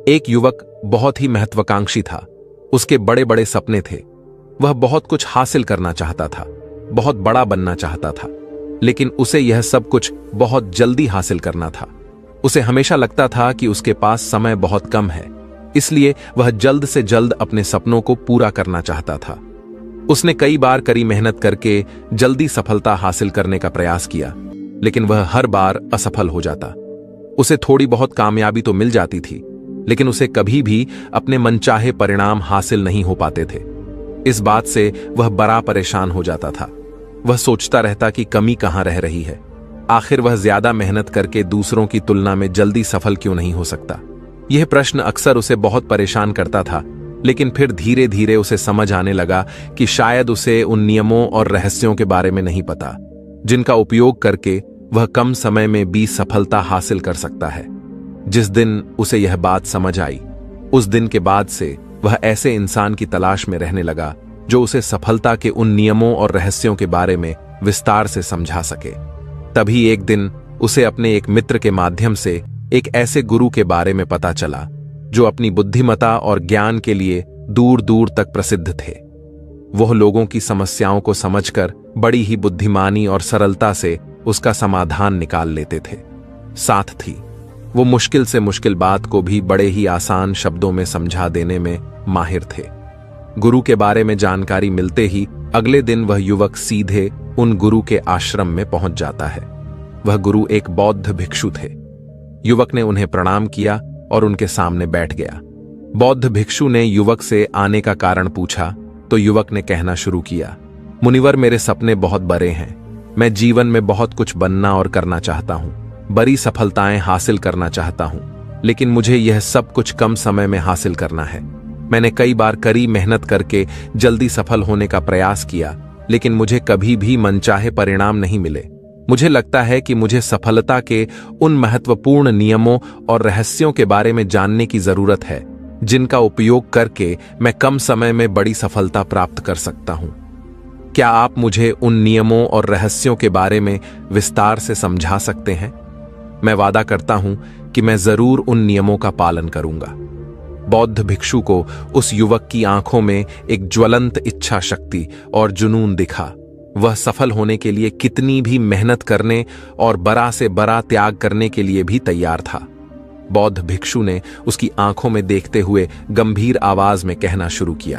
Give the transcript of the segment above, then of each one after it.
एक युवक बहुत ही महत्वाकांक्षी था। उसके बड़े बड़े सपने थे। वह बहुत कुछ हासिल करना चाहता था, बहुत बड़ा बनना चाहता था, लेकिन उसे यह सब कुछ बहुत जल्दी हासिल करना था। उसे हमेशा लगता था कि उसके पास समय बहुत कम है, इसलिए वह जल्द से जल्द अपने सपनों को पूरा करना चाहता था। उसने कई बार कड़ी मेहनत करके जल्दी सफलता हासिल करने का प्रयास किया, लेकिन वह हर बार असफल हो जाता। उसे थोड़ी बहुत कामयाबी तो मिल जाती थी, लेकिन उसे कभी भी अपने मनचाहे परिणाम हासिल नहीं हो पाते थे। इस बात से वह बड़ा परेशान हो जाता था। वह सोचता रहता कि कमी कहां रह रही है। आखिर वह ज्यादा मेहनत करके दूसरों की तुलना में जल्दी सफल क्यों नहीं हो सकता। यह प्रश्न अक्सर उसे बहुत परेशान करता था, लेकिन फिर धीरे धीरे उसे समझ आने लगा कि शायद उसे उन नियमों और रहस्यों के बारे में नहीं पता, जिनका उपयोग करके वह कम समय में भी सफलता हासिल कर सकता है। जिस दिन उसे यह बात समझ आई, उस दिन के बाद से वह ऐसे इंसान की तलाश में रहने लगा जो उसे सफलता के उन नियमों और रहस्यों के बारे में विस्तार से समझा सके। तभी एक दिन उसे अपने एक मित्र के माध्यम से एक ऐसे गुरु के बारे में पता चला जो अपनी बुद्धिमत्ता और ज्ञान के लिए दूर दूर तक प्रसिद्ध थे। वह लोगों की समस्याओं को समझकर बड़ी ही बुद्धिमानी और सरलता से उसका समाधान निकाल लेते थे। साथ थी वो मुश्किल से मुश्किल बात को भी बड़े ही आसान शब्दों में समझा देने में माहिर थे। गुरु के बारे में जानकारी मिलते ही अगले दिन वह युवक सीधे उन गुरु के आश्रम में पहुंच जाता है। वह गुरु एक बौद्ध भिक्षु थे। युवक ने उन्हें प्रणाम किया और उनके सामने बैठ गया। बौद्ध भिक्षु ने युवक से आने का कारण पूछा तो युवक ने कहना शुरू किया, मुनिवर, मेरे सपने बहुत बड़े हैं। मैं जीवन में बहुत कुछ बनना और करना चाहता हूं, बड़ी सफलताएं हासिल करना चाहता हूं, लेकिन मुझे यह सब कुछ कम समय में हासिल करना है। मैंने कई बार कड़ी मेहनत करके जल्दी सफल होने का प्रयास किया, लेकिन मुझे कभी भी मनचाहे परिणाम नहीं मिले। मुझे लगता है कि मुझे सफलता के उन महत्वपूर्ण नियमों और रहस्यों के बारे में जानने की जरूरत है, जिनका उपयोग करके मैं कम समय में बड़ी सफलता प्राप्त कर सकता हूं। क्या आप मुझे उन नियमों और रहस्यों के बारे में विस्तार से समझा सकते हैं? मैं वादा करता हूं कि मैं जरूर उन नियमों का पालन करूंगा। बौद्ध भिक्षु को उस युवक की आंखों में एक ज्वलंत इच्छा शक्ति और जुनून दिखा। वह सफल होने के लिए कितनी भी मेहनत करने और बड़ा से बड़ा त्याग करने के लिए भी तैयार था। बौद्ध भिक्षु ने उसकी आंखों में देखते हुए गंभीर आवाज में कहना शुरू किया,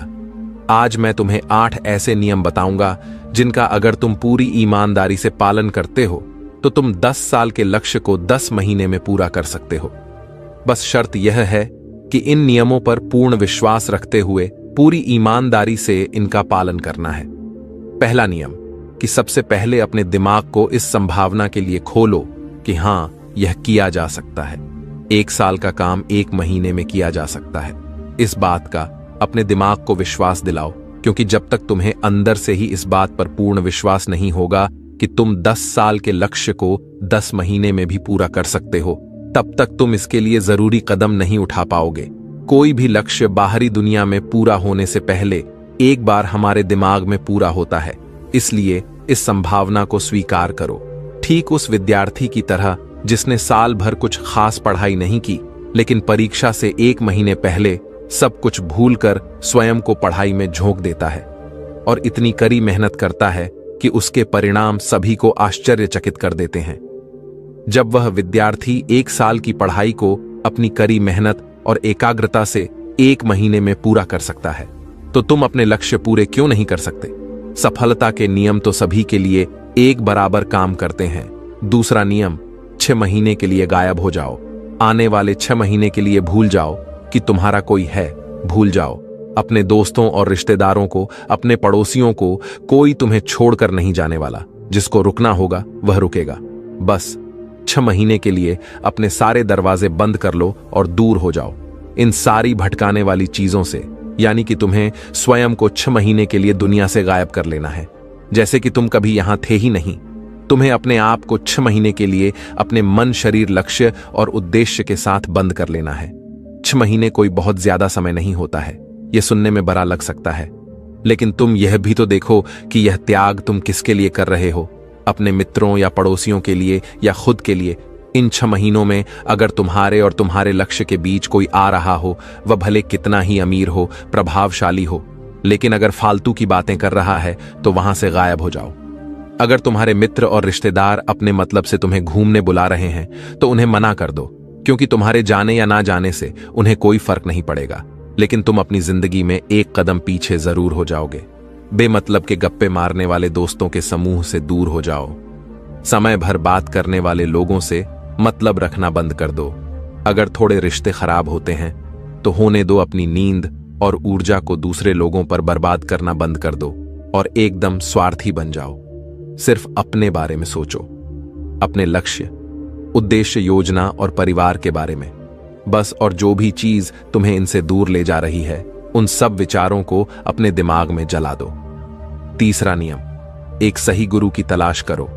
आज मैं तुम्हें 8 ऐसे नियम बताऊंगा जिनका अगर तुम पूरी ईमानदारी से पालन करते हो तो तुम 10 साल के लक्ष्य को 10 महीने में पूरा कर सकते हो। बस शर्त यह है कि इन नियमों पर पूर्ण विश्वास रखते हुए पूरी ईमानदारी से इनका पालन करना है। पहला नियम कि सबसे पहले अपने दिमाग को इस संभावना के लिए खोलो कि हां, यह किया जा सकता है। 1 साल का काम 1 महीने में किया जा सकता है। इस बात का अपने दिमाग को विश्वास दिलाओ, क्योंकि जब तक तुम्हें अंदर से ही इस बात पर पूर्ण विश्वास नहीं होगा कि तुम 10 साल के लक्ष्य को 10 महीने में भी पूरा कर सकते हो, तब तक तुम इसके लिए जरूरी कदम नहीं उठा पाओगे। कोई भी लक्ष्य बाहरी दुनिया में पूरा होने से पहले एक बार हमारे दिमाग में पूरा होता है, इसलिए इस संभावना को स्वीकार करो। ठीक उस विद्यार्थी की तरह जिसने साल भर कुछ खास पढ़ाई नहीं की, लेकिन परीक्षा से 1 महीने पहले सब कुछ भूलकर स्वयं को पढ़ाई में झोंक देता है और इतनी कड़ी मेहनत करता है कि उसके परिणाम सभी को आश्चर्यचकित कर देते हैं। जब वह विद्यार्थी 1 साल की पढ़ाई को अपनी कड़ी मेहनत और एकाग्रता से 1 महीने में पूरा कर सकता है, तो तुम अपने लक्ष्य पूरे क्यों नहीं कर सकते? सफलता के नियम तो सभी के लिए एक बराबर काम करते हैं। दूसरा नियम, 6 महीने के लिए गायब हो जाओ। आने वाले 6 महीने के लिए भूल जाओ कि तुम्हारा कोई है। भूल जाओ अपने दोस्तों और रिश्तेदारों को, अपने पड़ोसियों को। कोई तुम्हें छोड़कर नहीं जाने वाला। जिसको रुकना होगा वह रुकेगा। बस 6 महीने के लिए अपने सारे दरवाजे बंद कर लो और दूर हो जाओ इन सारी भटकाने वाली चीजों से। यानी कि तुम्हें स्वयं को 6 महीने के लिए दुनिया से गायब कर लेना है, जैसे कि तुम कभी यहां थे ही नहीं। तुम्हें अपने आप को 6 महीने के लिए अपने मन, शरीर, लक्ष्य और उद्देश्य के साथ बंद कर लेना है। 6 महीने कोई बहुत ज्यादा समय नहीं होता है। यह सुनने में बड़ा लग सकता है, लेकिन तुम यह भी तो देखो कि यह त्याग तुम किसके लिए कर रहे हो। अपने मित्रों या पड़ोसियों के लिए या खुद के लिए? इन 6 महीनों में अगर तुम्हारे और तुम्हारे लक्ष्य के बीच कोई आ रहा हो, वह भले कितना ही अमीर हो, प्रभावशाली हो, लेकिन अगर फालतू की बातें कर रहा है तो वहां से गायब हो जाओ। अगर तुम्हारे मित्र और रिश्तेदार अपने मतलब से तुम्हें घूमने बुला रहे हैं तो उन्हें मना कर दो, क्योंकि तुम्हारे जाने या ना जाने से उन्हें कोई फर्क नहीं पड़ेगा, लेकिन तुम अपनी जिंदगी में एक कदम पीछे जरूर हो जाओगे। बेमतलब के गप्पे मारने वाले दोस्तों के समूह से दूर हो जाओ। समय भर बात करने वाले लोगों से मतलब रखना बंद कर दो। अगर थोड़े रिश्ते खराब होते हैं तो होने दो, अपनी नींद और ऊर्जा को दूसरे लोगों पर बर्बाद करना बंद कर दो और एकदम स्वार्थी बन जाओ। सिर्फ अपने बारे में सोचो, अपने लक्ष्य, उद्देश्य, योजना और परिवार के बारे में बस। और जो भी चीज तुम्हें इनसे दूर ले जा रही है, उन सब विचारों को अपने दिमाग में जला दो। तीसरा नियम, एक सही गुरु की तलाश करो।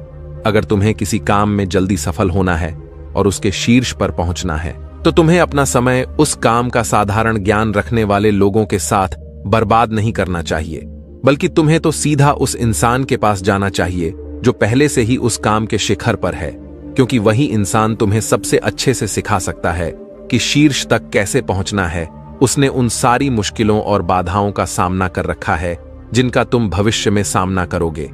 अगर तुम्हें किसी काम में जल्दी सफल होना है और उसके शीर्ष पर पहुंचना है, तो तुम्हें अपना समय उस काम का साधारण ज्ञान रखने वाले लोगों के साथ बर्बाद नहीं करना चाहिए, बल्कि तुम्हें तो सीधा उस इंसान के पास जाना चाहिए जो पहले से ही उस काम के शिखर पर है, क्योंकि वही इंसान तुम्हें सबसे अच्छे से सिखा सकता है कि शीर्ष तक कैसे पहुंचना है। उसने उन सारी मुश्किलों और बाधाओं का सामना कर रखा है जिनका तुम भविष्य में सामना करोगे,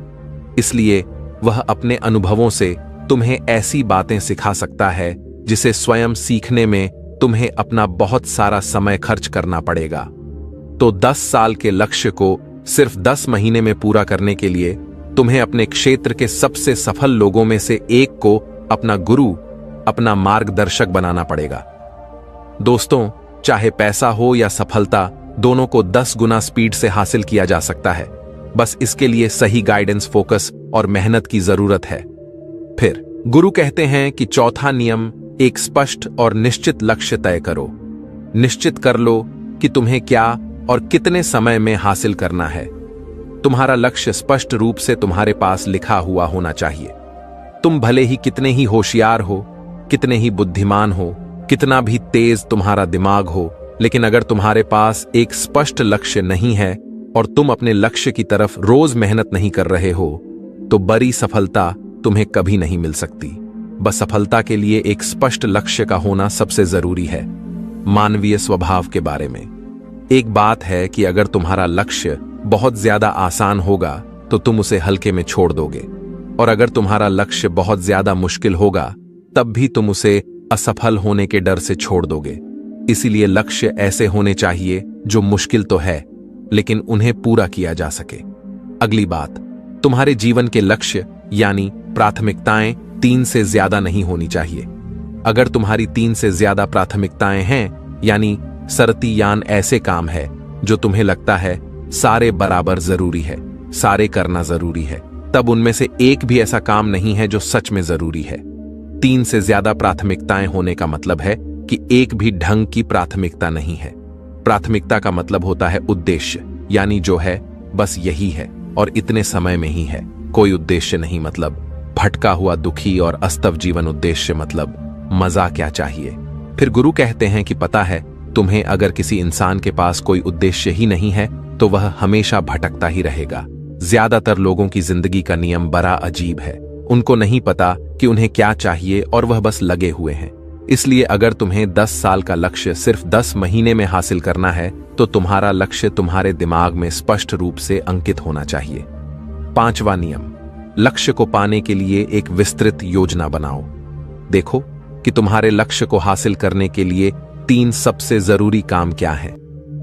इसलिए वह अपने अनुभवों से तुम्हें ऐसी बातें सिखा सकता है जिसे स्वयं सीखने में तुम्हें अपना बहुत सारा समय खर्च करना पड़ेगा। तो 10 साल के लक्ष्य को सिर्फ 10 महीने में पूरा करने के लिए तुम्हें अपने क्षेत्र के सबसे सफल लोगों में से एक को अपना गुरु, अपना मार्गदर्शक बनाना पड़ेगा। दोस्तों, चाहे पैसा हो या सफलता, दोनों को 10 गुना स्पीड से हासिल किया जा सकता है। बस इसके लिए सही गाइडेंस, फोकस और मेहनत की जरूरत है। फिर गुरु कहते हैं कि चौथा नियम, एक स्पष्ट और निश्चित लक्ष्य तय करो। निश्चित कर लो कि तुम्हें क्या और कितने समय में हासिल करना है। तुम्हारा लक्ष्य स्पष्ट रूप से तुम्हारे पास लिखा हुआ होना चाहिए। तुम भले ही कितने ही होशियार हो, कितने ही बुद्धिमान हो, कितना भी तेज तुम्हारा दिमाग हो, लेकिन अगर तुम्हारे पास एक स्पष्ट लक्ष्य नहीं है और तुम अपने लक्ष्य की तरफ रोज मेहनत नहीं कर रहे हो, तो बड़ी सफलता तुम्हें कभी नहीं मिल सकती। बस सफलता के लिए एक स्पष्ट लक्ष्य का होना सबसे जरूरी है। मानवीय स्वभाव के बारे में एक बात है कि अगर तुम्हारा लक्ष्य बहुत ज्यादा आसान होगा तो तुम उसे हल्के में छोड़ दोगे, और अगर तुम्हारा लक्ष्य बहुत ज्यादा मुश्किल होगा तब भी तुम उसे असफल होने के डर से छोड़ दोगे। इसीलिए लक्ष्य ऐसे होने चाहिए जो मुश्किल तो है, लेकिन उन्हें पूरा किया जा सके। अगली बात, तुम्हारे जीवन के लक्ष्य यानी प्राथमिकताएं 3 से ज्यादा नहीं होनी चाहिए। अगर तुम्हारी 3 से ज्यादा प्राथमिकताएं हैं, यानी सरतीयान ऐसे काम है जो तुम्हें लगता है सारे बराबर जरूरी है, सारे करना जरूरी है, तब उनमें से एक भी ऐसा काम नहीं है जो सच में जरूरी है। 3 से ज्यादा प्राथमिकताएं होने का मतलब है कि एक भी ढंग की प्राथमिकता नहीं है। प्राथमिकता का मतलब होता है उद्देश्य, यानी जो है बस यही है और इतने समय में ही है। कोई उद्देश्य नहीं मतलब भटका हुआ, दुखी और अस्तव जीवन। उद्देश्य मतलब मजा क्या चाहिए। फिर गुरु कहते हैं कि पता है तुम्हें, अगर किसी इंसान के पास कोई उद्देश्य ही नहीं है तो वह हमेशा भटकता ही रहेगा। ज्यादातर लोगों की जिंदगी का नियम बड़ा अजीब है। उनको नहीं पता कि उन्हें क्या चाहिए और वह बस लगे हुए हैं। इसलिए अगर तुम्हें 10 साल का लक्ष्य सिर्फ 10 महीने में हासिल करना है तो तुम्हारा लक्ष्य तुम्हारे दिमाग में स्पष्ट रूप से अंकित होना चाहिए। 5वां नियम, लक्ष्य को पाने के लिए एक विस्तृत योजना बनाओ। देखो कि तुम्हारे लक्ष्य को हासिल करने के लिए 3 सबसे जरूरी काम क्या हैं,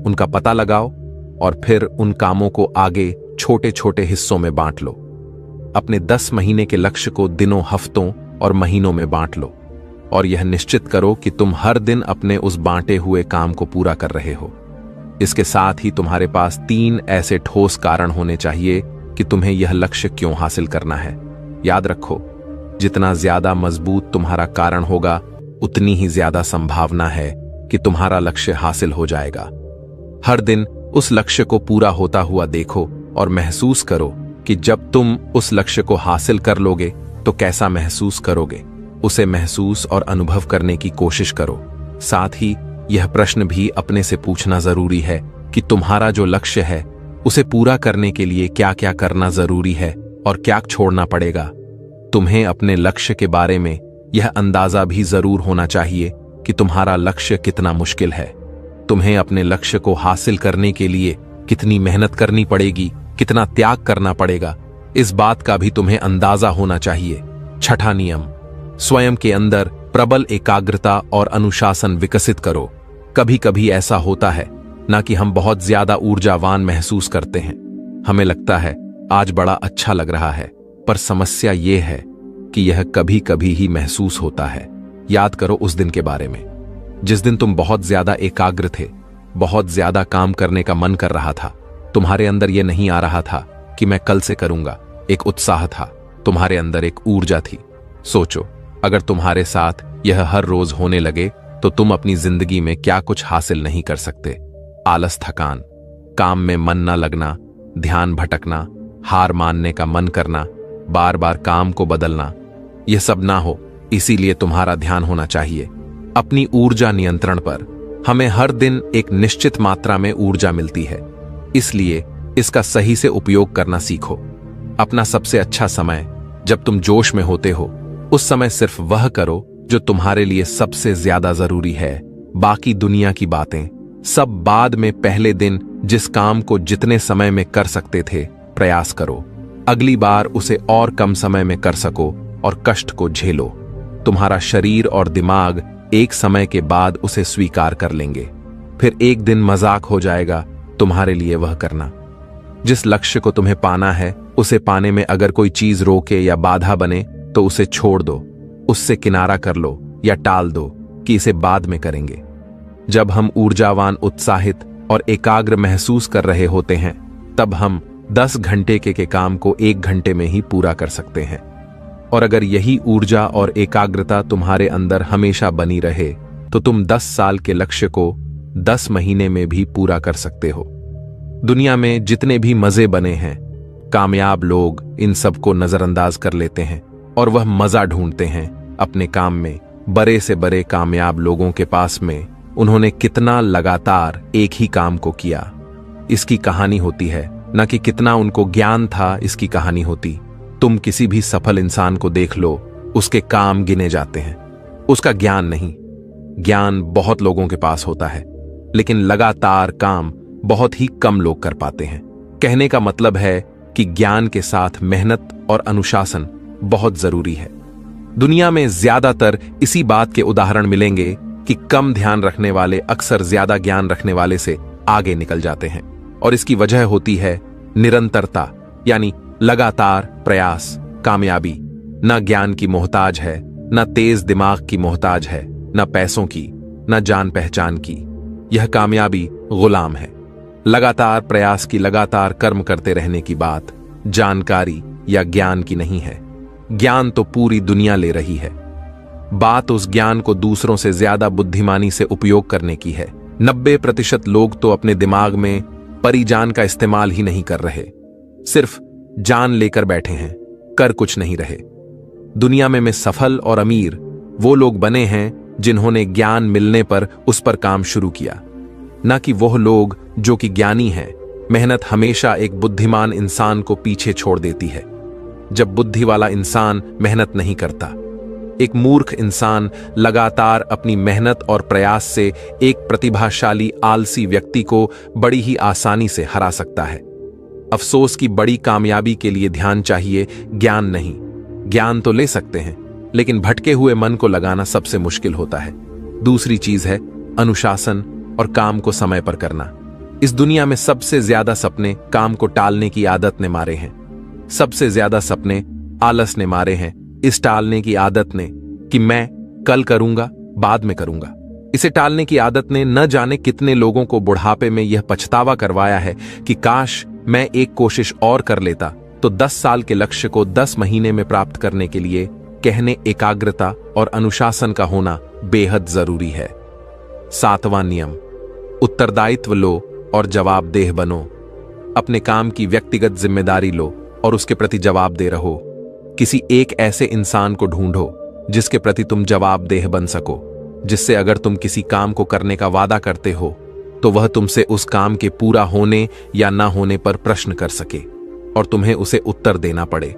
उनका पता लगाओ और फिर उन कामों को आगे छोटे छोटे हिस्सों में बांट लो। अपने 10 महीने के लक्ष्य को दिनों, हफ्तों और महीनों में बांट लो और यह निश्चित करो कि तुम हर दिन अपने उस बांटे हुए काम को पूरा कर रहे हो। इसके साथ ही तुम्हारे पास 3 ऐसे ठोस कारण होने चाहिए कि तुम्हें यह लक्ष्य क्यों हासिल करना है। याद रखो, जितना ज्यादा मजबूत तुम्हारा कारण होगा, उतनी ही ज्यादा संभावना है कि तुम्हारा लक्ष्य हासिल हो जाएगा। हर दिन उस लक्ष्य को पूरा होता हुआ देखो और महसूस करो कि जब तुम उस लक्ष्य को हासिल कर लोगे तो कैसा महसूस करोगे। उसे महसूस और अनुभव करने की कोशिश करो। साथ ही यह प्रश्न भी अपने से पूछना जरूरी है कि तुम्हारा जो लक्ष्य है उसे पूरा करने के लिए क्या क्या करना जरूरी है और क्या छोड़ना पड़ेगा। तुम्हें अपने लक्ष्य के बारे में यह अंदाजा भी जरूर होना चाहिए कि तुम्हारा लक्ष्य कितना मुश्किल है। तुम्हें अपने लक्ष्य को हासिल करने के लिए कितनी मेहनत करनी पड़ेगी, कितना त्याग करना पड़ेगा, इस बात का भी तुम्हें अंदाजा होना चाहिए। छठा नियम, स्वयं के अंदर प्रबल एकाग्रता और अनुशासन विकसित करो। कभी कभी ऐसा होता है ना कि हम बहुत ज्यादा ऊर्जावान महसूस करते हैं। हमें लगता है आज बड़ा अच्छा लग रहा है, पर समस्या यह है कि यह कभी कभी ही महसूस होता है। याद करो उस दिन के बारे में जिस दिन तुम बहुत ज्यादा एकाग्र थे, बहुत ज्यादा काम करने का मन कर रहा था। तुम्हारे अंदर यह नहीं आ रहा था कि मैं कल से करूंगा। एक उत्साह था, तुम्हारे अंदर एक ऊर्जा थी। सोचो, अगर तुम्हारे साथ यह हर रोज होने लगे तो तुम अपनी जिंदगी में क्या कुछ हासिल नहीं कर सकते। आलस, थकान, काम में मन न लगना, ध्यान भटकना, हार मानने का मन करना, बार बार काम को बदलना, यह सब ना हो। इसीलिए तुम्हारा ध्यान होना चाहिए अपनी ऊर्जा नियंत्रण पर। हमें हर दिन एक निश्चित मात्रा में ऊर्जा मिलती है, इसलिए इसका सही से उपयोग करना सीखो। अपना सबसे अच्छा समय जब तुम जोश में होते हो, उस समय सिर्फ वह करो जो तुम्हारे लिए सबसे ज्यादा जरूरी है। बाकी दुनिया की बातें सब बाद में। पहले दिन जिस काम को जितने समय में कर सकते थे, प्रयास करो अगली बार उसे और कम समय में कर सको और कष्ट को झेलो। तुम्हारा शरीर और दिमाग एक समय के बाद उसे स्वीकार कर लेंगे। फिर एक दिन मजाक हो जाएगा तुम्हारे लिए वह करना। जिस लक्ष्य को तुम्हें पाना है, उसे पाने में अगर कोई चीज रोके या बाधा बने तो उसे छोड़ दो, उससे किनारा कर लो या टाल दो कि इसे बाद में करेंगे। जब हम ऊर्जावान, उत्साहित और एकाग्र महसूस कर रहे होते हैं, तब हम 10 घंटे के काम को 1 घंटे में ही पूरा कर सकते हैं। और अगर यही ऊर्जा और एकाग्रता तुम्हारे अंदर हमेशा बनी रहे तो तुम 10 साल के लक्ष्य को 10 महीने में भी पूरा कर सकते हो। दुनिया में जितने भी मजे बने हैं, कामयाब लोग इन सबको नजरअंदाज कर लेते हैं और वह मजा ढूंढते हैं अपने काम में। बड़े से बड़े कामयाब लोगों के पास में उन्होंने कितना लगातार एक ही काम को किया, इसकी कहानी होती है, न कि कितना उनको ज्ञान था इसकी कहानी होती। तुम किसी भी सफल इंसान को देख लो, उसके काम गिने जाते हैं, उसका ज्ञान नहीं। ज्ञान बहुत लोगों के पास होता है, लेकिन लगातार काम बहुत ही कम लोग कर पाते हैं। कहने का मतलब है कि ज्ञान के साथ मेहनत और अनुशासन बहुत जरूरी है। दुनिया में ज्यादातर इसी बात के उदाहरण मिलेंगे कि कम ध्यान रखने वाले अक्सर ज्यादा ज्ञान रखने वाले से आगे निकल जाते हैं। और इसकी वजह होती है निरंतरता, यानी लगातार प्रयास। कामयाबी न ज्ञान की मोहताज है, न तेज दिमाग की मोहताज है, न पैसों की, न जान पहचान की। यह कामयाबी गुलाम है। लगातार प्रयास की, लगातार कर्म करते रहने की बात जानकारी या ज्ञान की नहीं है। ज्ञान तो पूरी दुनिया ले रही है। बात उस ज्ञान को दूसरों से ज्यादा बुद्धिमानी से उपयोग करने की है। 90% लोग तो अपने दिमाग में परिजान का इस्तेमाल ही नहीं कर रहे, सिर्फ जान लेकर बैठे हैं, कर कुछ नहीं रहे। दुनिया में सफल और अमीर वो लोग बने हैं जिन्होंने ज्ञान मिलने पर उस पर काम शुरू किया, न कि वह लोग जो कि ज्ञानी हैं। मेहनत हमेशा एक बुद्धिमान इंसान को पीछे छोड़ देती है, जब बुद्धि वाला इंसान मेहनत नहीं करता। एक मूर्ख इंसान लगातार अपनी मेहनत और प्रयास से एक प्रतिभाशाली आलसी व्यक्ति को बड़ी ही आसानी से हरा सकता है। अफसोस की बड़ी कामयाबी के लिए ध्यान चाहिए, ज्ञान नहीं। ज्ञान तो ले सकते हैं, लेकिन भटके हुए मन को लगाना सबसे मुश्किल होता है। दूसरी चीज है अनुशासन और काम को समय पर करना। इस दुनिया में सबसे ज्यादा सपने काम को टालने की आदत ने मारे हैं। सबसे ज्यादा सपने आलस ने मारे हैं, इस टालने की आदत ने कि मैं कल करूंगा, बाद में करूंगा। इसे टालने की आदत ने न जाने कितने लोगों को बुढ़ापे में यह पछतावा करवाया है कि काश मैं एक कोशिश और कर लेता तो 10 साल के लक्ष्य को 10 महीने में प्राप्त करने के लिए कहने एकाग्रता और अनुशासन का होना बेहद जरूरी है। 7वां नियम, उत्तरदायित्व लो और जवाबदेह बनो। अपने काम की व्यक्तिगत जिम्मेदारी लो और उसके प्रति जवाबदेह रहो। किसी एक ऐसे इंसान को ढूंढो जिसके प्रति तुम जवाबदेह बन सको, जिससे अगर तुम किसी काम को करने का वादा करते हो तो वह तुमसे उस काम के पूरा होने या ना होने पर प्रश्न कर सके और तुम्हें उसे उत्तर देना पड़े।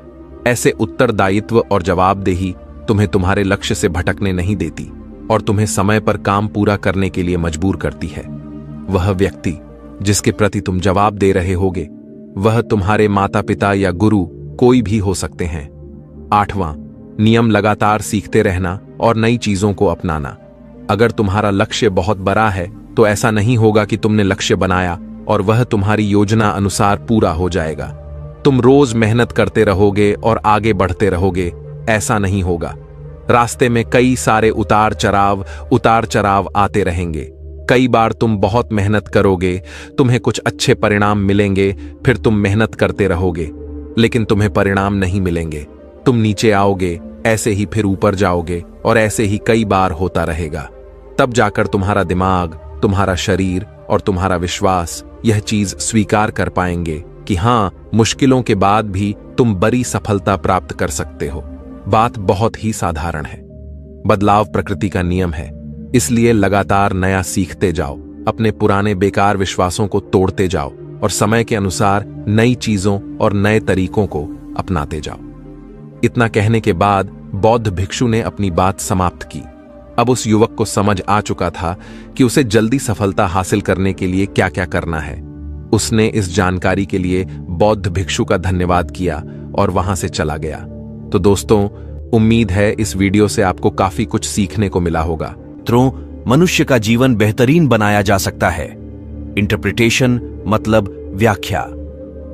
ऐसे उत्तरदायित्व और जवाबदेही तुम्हें तुम्हारे लक्ष्य से भटकने नहीं देती और तुम्हें समय पर काम पूरा करने के लिए मजबूर करती है। वह व्यक्ति जिसके प्रति तुम जवाब दे रहे होगे, वह तुम्हारे माता पिता या गुरु कोई भी हो सकते हैं। 8वां नियम, लगातार सीखते रहना और नई चीजों को अपनाना। अगर तुम्हारा लक्ष्य बहुत बड़ा है तो ऐसा नहीं होगा कि तुमने लक्ष्य बनाया और वह तुम्हारी योजना अनुसार पूरा हो जाएगा। तुम रोज मेहनत करते रहोगे और आगे बढ़ते रहोगे, ऐसा नहीं होगा। रास्ते में कई सारे उतार चढ़ाव आते रहेंगे। कई बार तुम बहुत मेहनत करोगे, तुम्हें कुछ अच्छे परिणाम मिलेंगे, फिर तुम मेहनत करते रहोगे लेकिन तुम्हें परिणाम नहीं मिलेंगे। तुम नीचे आओगे, ऐसे ही फिर ऊपर जाओगे और ऐसे ही कई बार होता रहेगा। तब जाकर तुम्हारा दिमाग, तुम्हारा शरीर और तुम्हारा विश्वास यह चीज स्वीकार कर पाएंगे कि हां, मुश्किलों के बाद भी तुम बड़ी सफलता प्राप्त कर सकते हो। बात बहुत ही साधारण है। बदलाव प्रकृति का नियम है, इसलिए लगातार नया सीखते जाओ, अपने पुराने बेकार विश्वासों को तोड़ते जाओ और समय के अनुसार नई चीजों और नए तरीकों को अपनाते जाओ। इतना कहने के बाद बौद्ध भिक्षु ने अपनी बात समाप्त की। अब उस युवक को समझ आ चुका था कि उसे जल्दी सफलता हासिल करने के लिए क्या क्या करना है। उसने इस जानकारी के लिए बौद्ध भिक्षु का धन्यवाद किया और वहां से चला गया। तो दोस्तों, उम्मीद है इस वीडियो से आपको काफी कुछ सीखने को मिला होगा। मनुष्य का जीवन बेहतरीन बनाया जा सकता है। इंटरप्रिटेशन मतलब व्याख्या।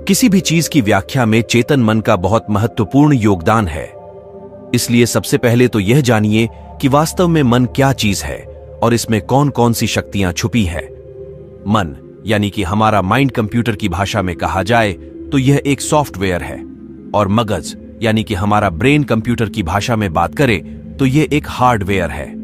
किसी भी चीज की व्याख्या में चेतन मन का बहुत महत्वपूर्ण योगदान है। इसलिए सबसे पहले तो यह जानिए कि वास्तव में मन क्या चीज है और इसमें कौन कौन सी शक्तियां छुपी है। मन यानी कि हमारा माइंड कंप्यूटर की भाषा में कहा जाए तो यह एक सॉफ्टवेयर है, और मगज यानी कि हमारा ब्रेन कंप्यूटर की भाषा में बात करें तो यह एक हार्डवेयर है।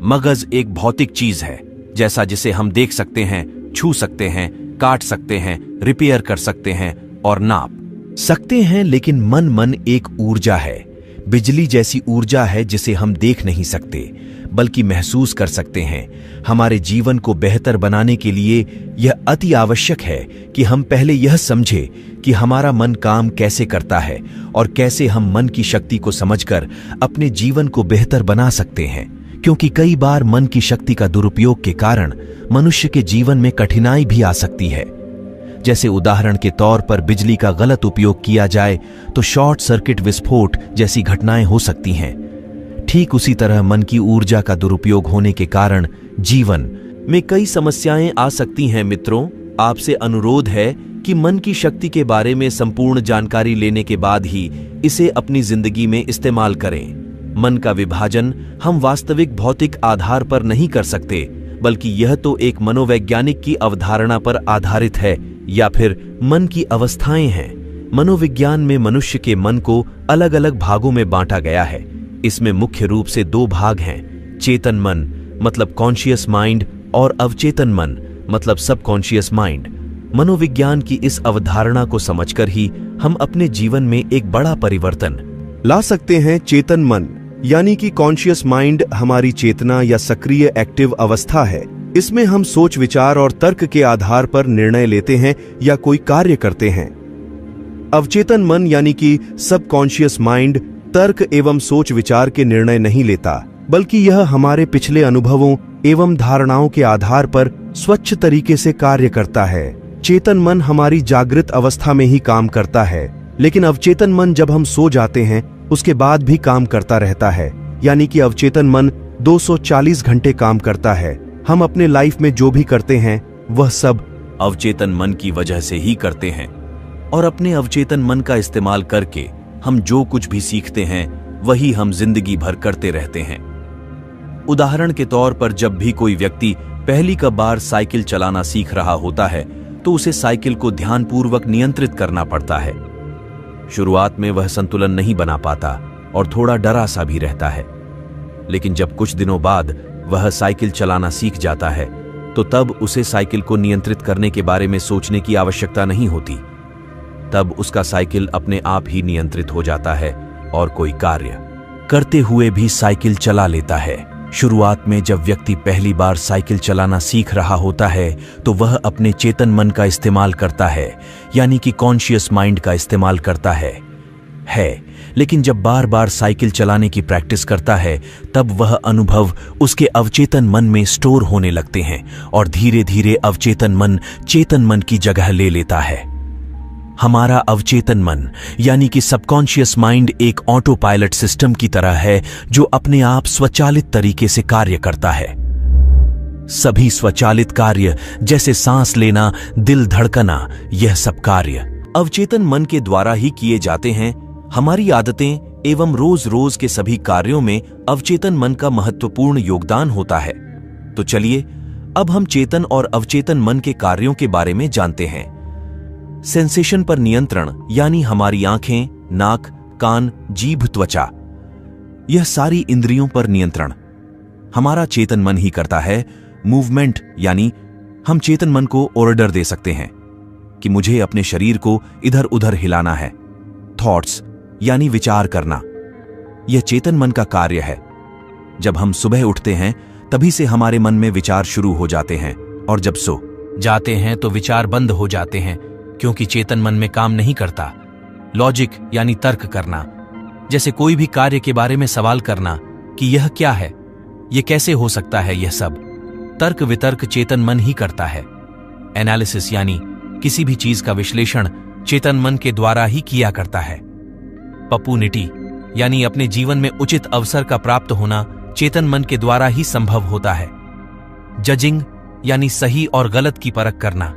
मगज एक भौतिक चीज है, जैसा जिसे हम देख सकते हैं, छू सकते हैं, काट सकते हैं, रिपेयर कर सकते हैं और नाप सकते हैं। लेकिन मन एक ऊर्जा है, बिजली जैसी ऊर्जा है जिसे हम देख नहीं सकते बल्कि महसूस कर सकते हैं। हमारे जीवन को बेहतर बनाने के लिए यह अति आवश्यक है कि हम पहले यह समझें कि हमारा मन काम कैसे करता है और कैसे हम मन की शक्ति को समझकर अपने जीवन को बेहतर बना सकते हैं। क्योंकि कई बार मन की शक्ति का दुरुपयोग के कारण मनुष्य के जीवन में कठिनाई भी आ सकती है। जैसे उदाहरण के तौर पर बिजली का गलत उपयोग किया जाए तो शॉर्ट सर्किट, विस्फोट जैसी घटनाएं हो सकती हैं। ठीक उसी तरह मन की ऊर्जा का दुरुपयोग होने के कारण जीवन में कई समस्याएं आ सकती हैं। मित्रों, आपसे अनुरोध है कि मन की शक्ति के बारे में संपूर्ण जानकारी लेने के बाद ही इसे अपनी जिंदगी में इस्तेमाल करें। मन का विभाजन हम वास्तविक भौतिक आधार पर नहीं कर सकते, बल्कि यह तो एक मनोवैज्ञानिक की अवधारणा पर आधारित है या फिर मन की अवस्थाएं हैं। मनोविज्ञान में मनुष्य के मन को अलग अलग भागों में बांटा गया है। इसमें मुख्य रूप से 2 भाग हैं, चेतन मन मतलब कॉन्शियस माइंड और अवचेतन मन मतलब सबकॉन्शियस माइंड। मनोविज्ञान की इस अवधारणा को समझकर ही हम अपने जीवन में एक बड़ा परिवर्तन ला सकते हैं। चेतन मन यानी कि कॉन्शियस माइंड हमारी चेतना या सक्रिय एक्टिव अवस्था है। इसमें हम सोच विचार और तर्क के आधार पर निर्णय लेते हैं या कोई कार्य करते हैं। अवचेतन मन यानी कि सबकॉन्शियस माइंड तर्क एवं सोच विचार के निर्णय नहीं लेता, बल्कि यह हमारे पिछले अनुभवों एवं धारणाओं के आधार पर स्वच्छ तरीके से कार्य करता है। चेतन मन हमारी जागृत अवस्था में ही काम करता है, लेकिन अवचेतन मन जब हम सो जाते हैं उसके बाद भी काम करता रहता है। यानी कि अवचेतन मन 240 घंटे काम करता है। हम अपने लाइफ में जो भी करते हैं वह सब अवचेतन मन की वजह से ही करते हैं, और अपने अवचेतन मन का इस्तेमाल करके हम जो कुछ भी सीखते हैं वही हम जिंदगी भर करते रहते हैं। उदाहरण के तौर पर जब भी कोई व्यक्ति पहली बार साइकिल चलाना सीख रहा होता है तो उसे साइकिल को ध्यानपूर्वक नियंत्रित करना पड़ता है। शुरुआत में वह संतुलन नहीं बना पाता और थोड़ा डरा सा भी रहता है, लेकिन जब कुछ दिनों बाद वह साइकिल चलाना सीख जाता है तो तब उसे साइकिल को नियंत्रित करने के बारे में सोचने की आवश्यकता नहीं होती। तब उसका साइकिल अपने आप ही नियंत्रित हो जाता है और कोई कार्य करते हुए भी साइकिल चला लेता है। शुरुआत में जब व्यक्ति पहली बार साइकिल चलाना सीख रहा होता है तो वह अपने चेतन मन का इस्तेमाल करता है, यानी कि कॉन्शियस माइंड का इस्तेमाल करता है। लेकिन जब बार बार साइकिल चलाने की प्रैक्टिस करता है तब वह अनुभव उसके अवचेतन मन में स्टोर होने लगते हैं और धीरे धीरे अवचेतन मन चेतन मन की जगह ले लेता है। हमारा अवचेतन मन यानी कि सबकॉन्शियस माइंड एक ऑटो पायलट सिस्टम की तरह है जो अपने आप स्वचालित तरीके से कार्य करता है। सभी स्वचालित कार्य जैसे सांस लेना, दिल धड़कना, यह सब कार्य अवचेतन मन के द्वारा ही किए जाते हैं। हमारी आदतें एवं रोज रोज के सभी कार्यों में अवचेतन मन का महत्वपूर्ण योगदान होता है। तो चलिए अब हम चेतन और अवचेतन मन के कार्यों के बारे में जानते हैं। सेंसेशन पर नियंत्रण यानी हमारी आंखें, नाक, कान, जीभ, त्वचा, यह सारी इंद्रियों पर नियंत्रण हमारा चेतन मन ही करता है। मूवमेंट यानी हम चेतन मन को ऑर्डर दे सकते हैं कि मुझे अपने शरीर को इधर उधर हिलाना है। थॉट्स यानी विचार करना, यह चेतन मन का कार्य है। जब हम सुबह उठते हैं तभी से हमारे मन में विचार शुरू हो जाते हैं और जब सो जाते हैं तो विचार बंद हो जाते हैं क्योंकि चेतन मन में काम नहीं करता। लॉजिक यानी तर्क करना, जैसे कोई भी कार्य के बारे में सवाल करना कि यह क्या है, यह कैसे हो सकता है, यह सब तर्क वितर्क चेतन मन ही करता है। एनालिसिस यानी किसी भी चीज का विश्लेषण चेतन मन के द्वारा ही किया करता है। पॉपुनिटी यानी अपने जीवन में उचित अवसर का प्राप्त होना चेतन मन के द्वारा ही संभव होता है। जजिंग यानी सही और गलत की परख करना,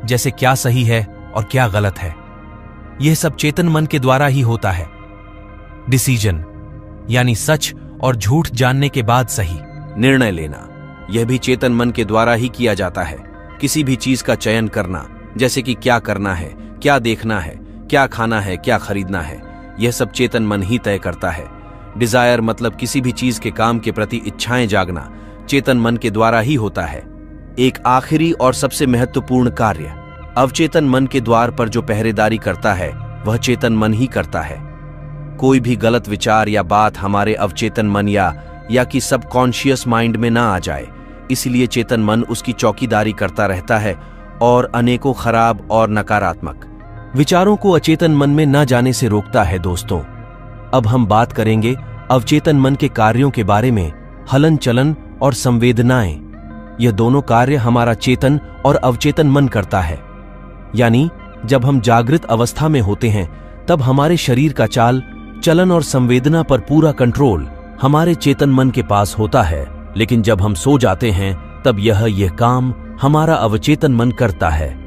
जैसे क्या सही है और क्या गलत है, यह सब चेतन मन के द्वारा ही होता है। डिसीजन यानी सच और झूठ जानने के बाद सही निर्णय लेना, यह भी चेतन मन के द्वारा ही किया जाता है। किसी भी चीज का चयन करना, जैसे कि क्या करना है, क्या देखना है, क्या खाना है, क्या खरीदना है, यह सब चेतन मन ही तय करता है। डिजायर मतलब किसी भी चीज के काम के प्रति इच्छाएं जागना चेतन मन के द्वारा ही होता है। एक आखिरी और सबसे महत्वपूर्ण कार्य अवचेतन मन के द्वार पर जो पहरेदारी करता है वह चेतन मन ही करता है। कोई भी गलत विचार या बात हमारे अवचेतन मन या कि सबकॉन्शियस माइंड में ना आ जाए, इसलिए चेतन मन उसकी चौकीदारी करता रहता है और अनेकों खराब और नकारात्मक विचारों को अचेतन मन में न जाने से रोकता है। दोस्तों, अब हम बात करेंगे अवचेतन मन के कार्यों के बारे में। हलन चलन और संवेदनाएं, यह दोनों कार्य हमारा चेतन और अवचेतन मन करता है। यानी जब हम जागृत अवस्था में होते हैं तब हमारे शरीर का चाल, चलन और संवेदना पर पूरा कंट्रोल हमारे चेतन मन के पास होता है, लेकिन जब हम सो जाते हैं तब यह काम हमारा अवचेतन मन करता है।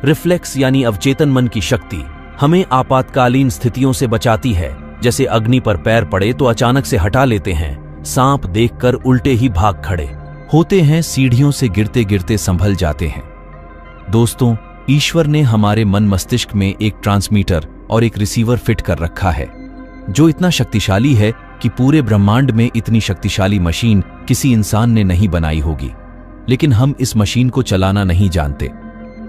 रिफ्लेक्स यानी अवचेतन मन की शक्ति हमें आपातकालीन स्थितियों से बचाती है। जैसे अग्नि पर पैर पड़े तो अचानक से हटा लेते हैं, सांप देखकर उल्टे ही भाग खड़े होते हैं, सीढ़ियों से गिरते गिरते संभल जाते हैं। दोस्तों, ईश्वर ने हमारे मन मस्तिष्क में एक ट्रांसमीटर और एक रिसीवर फिट कर रखा है जो इतना शक्तिशाली है कि पूरे ब्रह्मांड में इतनी शक्तिशाली मशीन किसी इंसान ने नहीं बनाई होगी। लेकिन हम इस मशीन को चलाना नहीं जानते,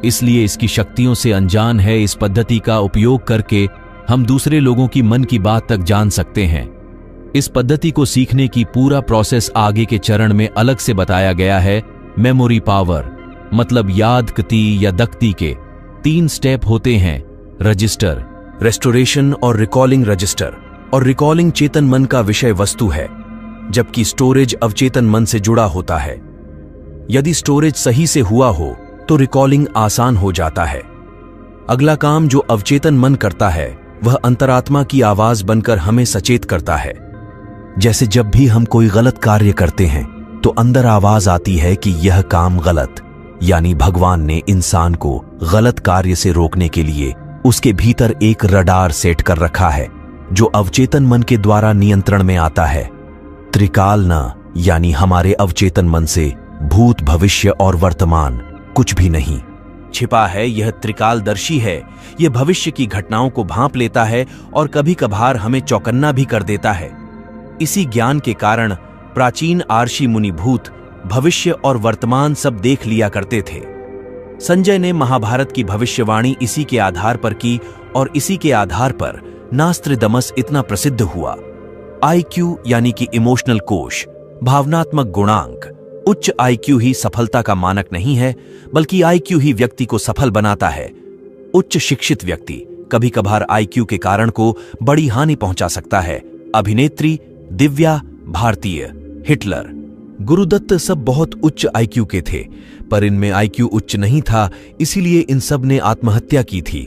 इसलिए इसकी शक्तियों से अनजान है। इस पद्धति का उपयोग करके हम दूसरे लोगों की मन की बात तक जान सकते हैं। इस पद्धति को सीखने की पूरा प्रोसेस आगे के चरण में अलग से बताया गया है। मेमोरी पावर मतलब यादकती या दक्ति के 3 स्टेप होते हैं: रजिस्टर, रेस्टोरेशन और रिकॉलिंग। रजिस्टर और रिकॉलिंग चेतन मन का विषय वस्तु है, जबकि स्टोरेज अवचेतन मन से जुड़ा होता है। यदि स्टोरेज सही से हुआ हो तो रिकॉलिंग आसान हो जाता है। अगला काम जो अवचेतन मन करता है वह अंतरात्मा की आवाज बनकर हमें सचेत करता है। जैसे जब भी हम कोई गलत कार्य करते हैं तो अंदर आवाज आती है कि यह काम गलत, यानी भगवान ने इंसान को गलत कार्य से रोकने के लिए उसके भीतर एक रडार सेट कर रखा है जो अवचेतन मन के द्वारा नियंत्रण में आता है। त्रिकालना यानी हमारे अवचेतन मन से भूत, भविष्य और वर्तमान कुछ भी नहीं छिपा है। यह त्रिकालदर्शी है। यह भविष्य की घटनाओं को भांप लेता है और कभी कभार हमें चौकन्ना भी कर देता है। इसी ज्ञान के कारण प्राचीन आर्षि मुनि भूत, भविष्य और वर्तमान सब देख लिया करते थे। संजय ने महाभारत की भविष्यवाणी इसी के आधार पर की और इसी के आधार पर नास्त्रिदमस इतना प्रसिद्ध हुआ। IQ यानी कि इमोशनल कोश, भावनात्मक गुणांक। उच्च IQ ही सफलता का मानक नहीं है, बल्कि IQ ही व्यक्ति को सफल बनाता है। उच्च शिक्षित व्यक्ति कभी कभार आईक्यू के कारण को बड़ी हानि पहुंचा सकता है। अभिनेत्री, दिव्या भारतीय, हिटलर, गुरुदत्त सब बहुत उच्च आईक्यू के थे, पर इनमें आईक्यू उच्च नहीं था, इसीलिए इन सब ने आत्महत्या की थी।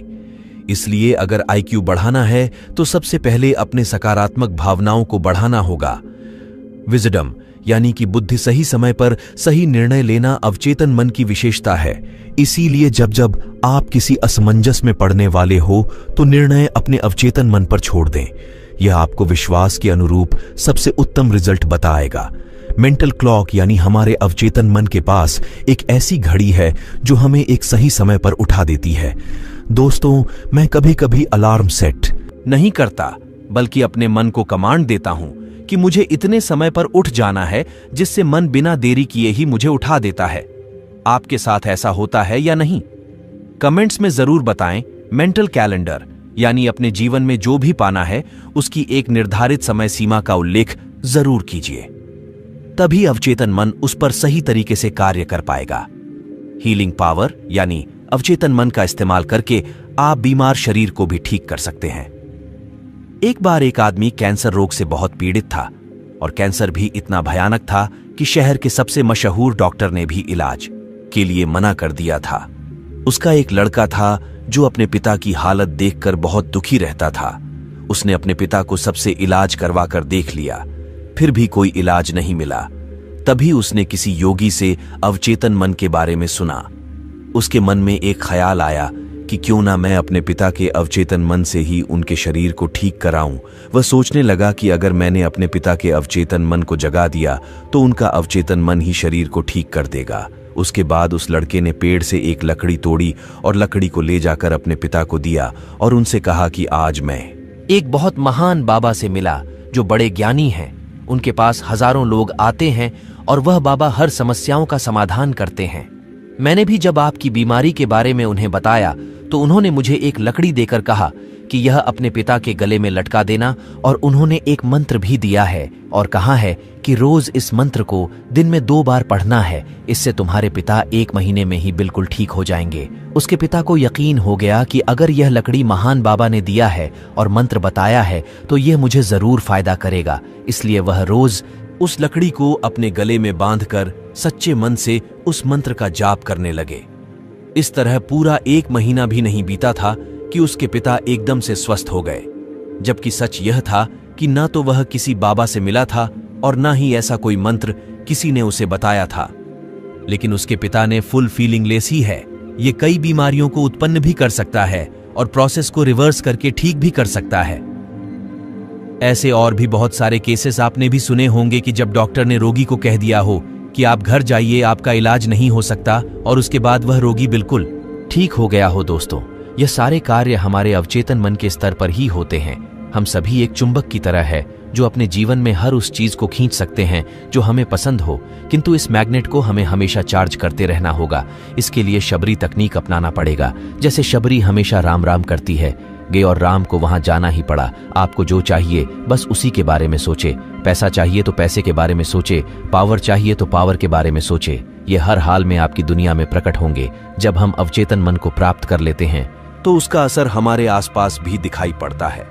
इसलिए अगर आईक्यू बढ़ाना है तो सबसे पहले अपने सकारात्मक भावनाओं को बढ़ाना होगा। विजडम यानी कि बुद्धि, सही समय पर सही निर्णय लेना अवचेतन मन की विशेषता है। इसीलिए जब जब आप किसी असमंजस में पड़ने वाले हो तो निर्णय अपने अवचेतन मन पर छोड़ दें। यह आपको विश्वास के अनुरूप सबसे उत्तम रिजल्ट बताएगा। मेंटल क्लॉक यानी हमारे अवचेतन मन के पास एक ऐसी घड़ी है जो हमें एक सही समय पर उठा देती है। दोस्तों, मैं कभी कभी अलार्म सेट नहीं करता, बल्कि अपने मन को कमांड देता हूं कि मुझे इतने समय पर उठ जाना है, जिससे मन बिना देरी किए ही मुझे उठा देता है। आपके साथ ऐसा होता है या नहीं? कमेंट्स में जरूर बताएं। मेंटल कैलेंडर यानी अपने जीवन में जो भी पाना है उसकी एक निर्धारित समय सीमा का उल्लेख जरूर कीजिए, तभी अवचेतन मन उस पर सही तरीके से कार्य कर पाएगा। हीलिंग पावर यानी अवचेतन मन का इस्तेमाल करके आप बीमार शरीर को भी ठीक कर सकते हैं। एक बार एक आदमी कैंसर रोग से बहुत पीड़ित था और कैंसर भी इतना भयानक था कि शहर के सबसे मशहूर डॉक्टर ने भी इलाज के लिए मना कर दिया था। उसका एक लड़का था जो अपने पिता की हालत देखकर बहुत दुखी रहता था। उसने अपने पिता को सबसे इलाज करवा कर देख लिया, फिर भी कोई इलाज नहीं मिला। तभी उसने किसी योगी से अवचेतन मन के बारे में सुना। उसके मन में एक ख्याल आया कि क्यों ना मैं अपने पिता के अवचेतन मन से ही उनके शरीर को ठीक कराऊं। वह सोचने लगा कि अगर मैंने अपने पिता के अवचेतन मन को जगा दिया तो उनका अवचेतन मन ही शरीर को ठीक कर देगा। उसके बाद उस लड़के ने पेड़ से एक लकड़ी तोड़ी और लकड़ी को ले जाकर अपने पिता को दिया और उनसे कहा कि आज मैं एक बहुत महान बाबा से मिला जो बड़े ज्ञानी हैं। उनके पास हजारों लोग आते हैं और वह बाबा हर समस्याओं का समाधान करते हैं। मैंने भी जब आपकी बीमारी के बारे में उन्हें बताया तो उन्होंने मुझे एक लकड़ी देकर कहा कि यह अपने पिता के गले में लटका देना, और उन्होंने एक मंत्र भी दिया है और कहा है कि रोज इस मंत्र को दिन में 2 बार पढ़ना है। इससे तुम्हारे पिता 1 महीने में ही बिल्कुल ठीक हो जाएंगे। उसके पिता को यकीन हो गया कि अगर यह लकड़ी महान बाबा ने दिया है और मंत्र बताया है तो यह मुझे जरूर फायदा करेगा। इसलिए वह रोज उस लकड़ी को अपने गले में बांधकर सच्चे मन से उस मंत्र का जाप करने लगे। इस तरह पूरा 1 महीना भी नहीं बीता था कि उसके पिता एकदम से स्वस्थ हो गए। जबकि सच यह था कि ना तो वह किसी बाबा से मिला था और ना ही ऐसा कोई मंत्र किसी ने उसे बताया था। लेकिन उसके पिता ने फुल फीलिंगलेस ही है। ये कई बीमारियों को उत्पन्न भी कर सकता है और प्रोसेस को रिवर्स करके ठीक भी कर सकता है। ऐसे और भी बहुत सारे केसेस आपने भी सुने होंगे कि जब डॉक्टर ने रोगी को कह दिया हो कि आप घर जाइए, आपका इलाज नहीं हो सकता, और उसके बाद वह रोगी बिल्कुल ठीक हो गया हो। दोस्तों, यह सारे कार्य हमारे अवचेतन मन के स्तर पर ही होते हैं। हम सभी एक चुंबक की तरह है जो अपने जीवन में हर उस चीज को खींच सकते हैं जो हमें पसंद हो, किंतु इस मैग्नेट को हमें हमेशा चार्ज करते रहना होगा। इसके लिए शबरी तकनीक अपनाना पड़ेगा। जैसे शबरी हमेशा राम राम करती है गे और राम को वहां जाना ही पड़ा। आपको जो चाहिए बस उसी के बारे में सोचे। पैसा चाहिए तो पैसे के बारे में सोचे, पावर चाहिए तो पावर के बारे में सोचे। ये हर हाल में आपकी दुनिया में प्रकट होंगे। जब हम अवचेतन मन को प्राप्त कर लेते हैं तो उसका असर हमारे आसपास भी दिखाई पड़ता है।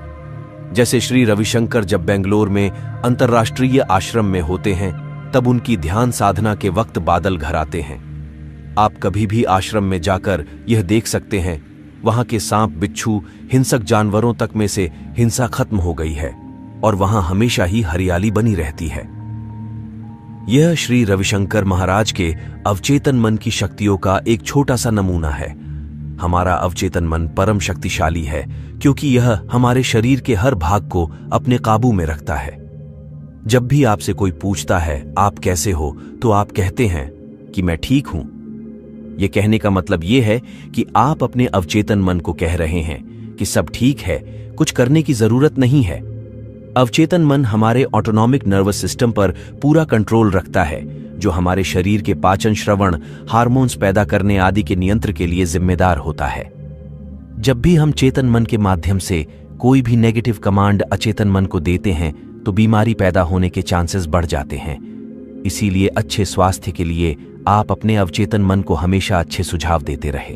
जैसे श्री रविशंकर जब बेंगलोर में अंतर्राष्ट्रीय आश्रम में होते हैं तब उनकी ध्यान साधना के वक्त बादल घर आते हैं। आप कभी भी आश्रम में जाकर यह देख सकते हैं, वहां के सांप, बिच्छू, हिंसक जानवरों तक में से हिंसा खत्म हो गई है और वहां हमेशा ही हरियाली बनी रहती है। यह श्री रविशंकर महाराज के अवचेतन मन की शक्तियों का एक छोटा सा नमूना है। हमारा अवचेतन मन परम शक्तिशाली है क्योंकि यह हमारे शरीर के हर भाग को अपने काबू में रखता है। जब भी आपसे कोई पूछता है आप कैसे हो तो आप कहते हैं कि मैं ठीक हूं। यह कहने का मतलब यह है कि आप अपने अवचेतन मन को कह रहे हैं कि सब ठीक है, कुछ करने की जरूरत नहीं है। अवचेतन मन हमारे ऑटोनॉमिक नर्वस सिस्टम पर पूरा कंट्रोल रखता है, जो हमारे शरीर के पाचन, श्रवण, हार्मोन्स पैदा करने आदि के नियंत्रण के लिए जिम्मेदार होता है। जब भी हम चेतन मन के माध्यम से कोई भी नेगेटिव कमांड अचेतन मन को देते हैं तो बीमारी पैदा होने के चांसेस बढ़ जाते हैं। इसीलिए अच्छे स्वास्थ्य के लिए आप अपने अवचेतन मन को हमेशा अच्छे सुझाव देते रहे।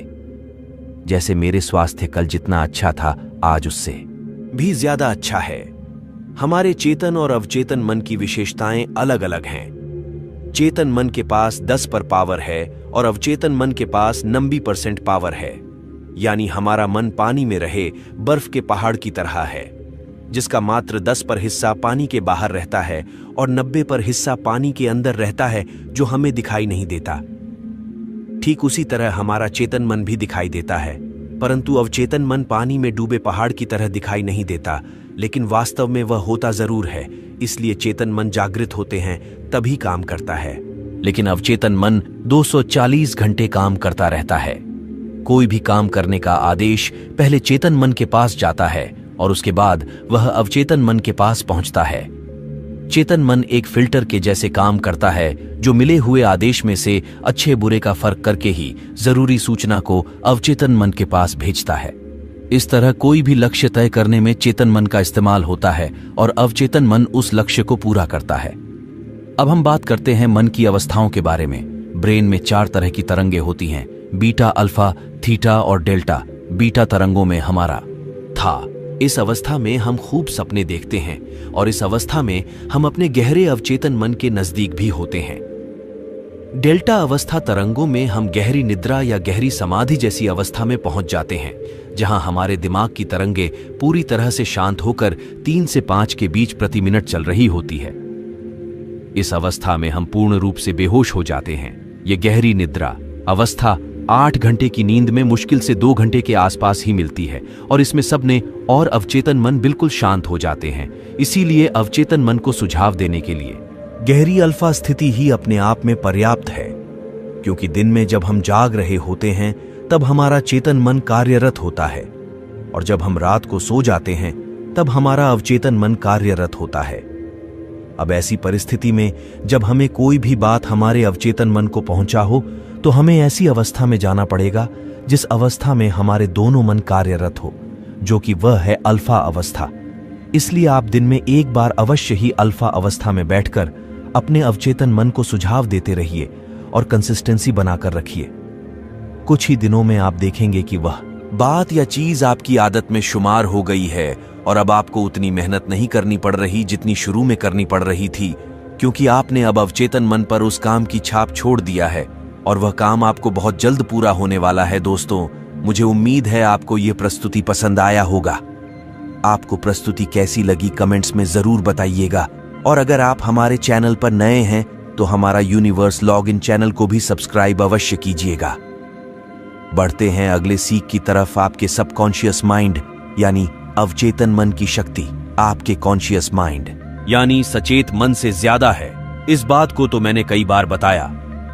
जैसे मेरे स्वास्थ्य कल जितना अच्छा था आज उससे भी ज्यादा अच्छा है। हमारे चेतन और अवचेतन मन की विशेषताएं अलग अलग हैं। चेतन मन के पास 10 पर पावर है और अवचेतन मन के पास 90% पावर है। यानी हमारा मन पानी में रहे बर्फ के पहाड़ की तरह है, जिसका मात्र 10 पर हिस्सा पानी के बाहर रहता है और 90 पर हिस्सा पानी के अंदर रहता है, जो हमें दिखाई नहीं देता। ठीक उसी तरह हमारा चेतन मन भी दिखाई देता है, परंतु अवचेतन मन पानी में डूबे पहाड़ की तरह दिखाई नहीं देता, लेकिन वास्तव में वह होता जरूर है। इसलिए चेतन मन जागृत होते हैं तभी काम करता है, लेकिन अवचेतन मन 240 घंटे काम करता रहता है। कोई भी काम करने का आदेश पहले चेतन मन के पास जाता है और उसके बाद वह अवचेतन मन के पास पहुंचता है। चेतन मन एक फिल्टर के जैसे काम करता है, जो मिले हुए आदेश में से अच्छे बुरे का फर्क करके ही जरूरी सूचना को अवचेतन मन के पास भेजता है। इस तरह कोई भी लक्ष्य तय करने में चेतन मन का इस्तेमाल होता है और अवचेतन मन उस लक्ष्य को पूरा करता है। अब हम बात करते हैं मन की अवस्थाओं के बारे में। ब्रेन में 4 तरह की तरंगे होती हैं, बीटा, अल्फा, थीटा और डेल्टा। बीटा तरंगों में हमारा था। इस अवस्था में हम खूब सपने देखते हैं और इस अवस्था में हम अपने गहरे अवचेतन मन के नजदीक भी होते हैं। डेल्टा अवस्था तरंगों में हम गहरी निद्रा या गहरी समाधि जैसी अवस्था में पहुंच जाते हैं, जहां हमारे दिमाग की तरंगे पूरी तरह से शांत होकर 3 से 5 के बीच प्रति मिनट चल रही होती है। इस अवस्था में हम पूर्ण रूप से बेहोश हो जाते हैं। यह गहरी निद्रा अवस्था 8 घंटे की नींद में मुश्किल से 2 घंटे के आसपास ही मिलती है और इसमें सबने और अवचेतन मन बिल्कुल शांत हो जाते हैं। इसीलिए अवचेतन मन को सुझाव देने के लिए गहरी अल्फा स्थिति ही अपने आप में पर्याप्त है, क्योंकि दिन में जब हम जाग रहे होते हैं तब हमारा चेतन मन कार्यरत होता है और जब हम रात को सो जाते हैं तब हमारा अवचेतन मन कार्यरत होता है। अब ऐसी परिस्थिति में जब हमें कोई भी बात हमारे अवचेतन मन को पहुंचा हो, तो हमें ऐसी अवस्था में जाना पड़ेगा जिस अवस्था में हमारे दोनों मन कार्यरत हो, जो कि वह है अल्फा अवस्था। इसलिए आप दिन में एक बार अवश्य ही अल्फा अवस्था में बैठकर अपने अवचेतन मन को सुझाव देते रहिए और कंसिस्टेंसी बनाकर रखिए। कुछ ही दिनों में आप देखेंगे कि वह बात या चीज आपकी आदत में शुमार हो गई है और अब आपको उतनी मेहनत नहीं करनी पड़ रही जितनी शुरू में करनी पड़ रही थी, क्योंकि आपने अब अवचेतन मन पर उस काम की छाप छोड़ दिया है और वह काम आपको बहुत जल्द पूरा होने वाला है। दोस्तों, मुझे उम्मीद है आपको यह प्रस्तुति पसंद आया होगा। आपको प्रस्तुति कैसी लगी कमेंट्स में जरूर बताइएगा, और अगर आप हमारे चैनल पर नए हैं तो हमारा यूनिवर्स लॉगिन चैनल को भी सब्सक्राइब अवश्य कीजिएगा। बढ़ते हैं अगले सीख की तरफ। आपके सबकॉन्शियस माइंड यानी अवचेतन मन की शक्ति आपके कॉन्शियस माइंड यानी सचेत मन से ज्यादा है। इस बात को तो मैंने कई बार बताया,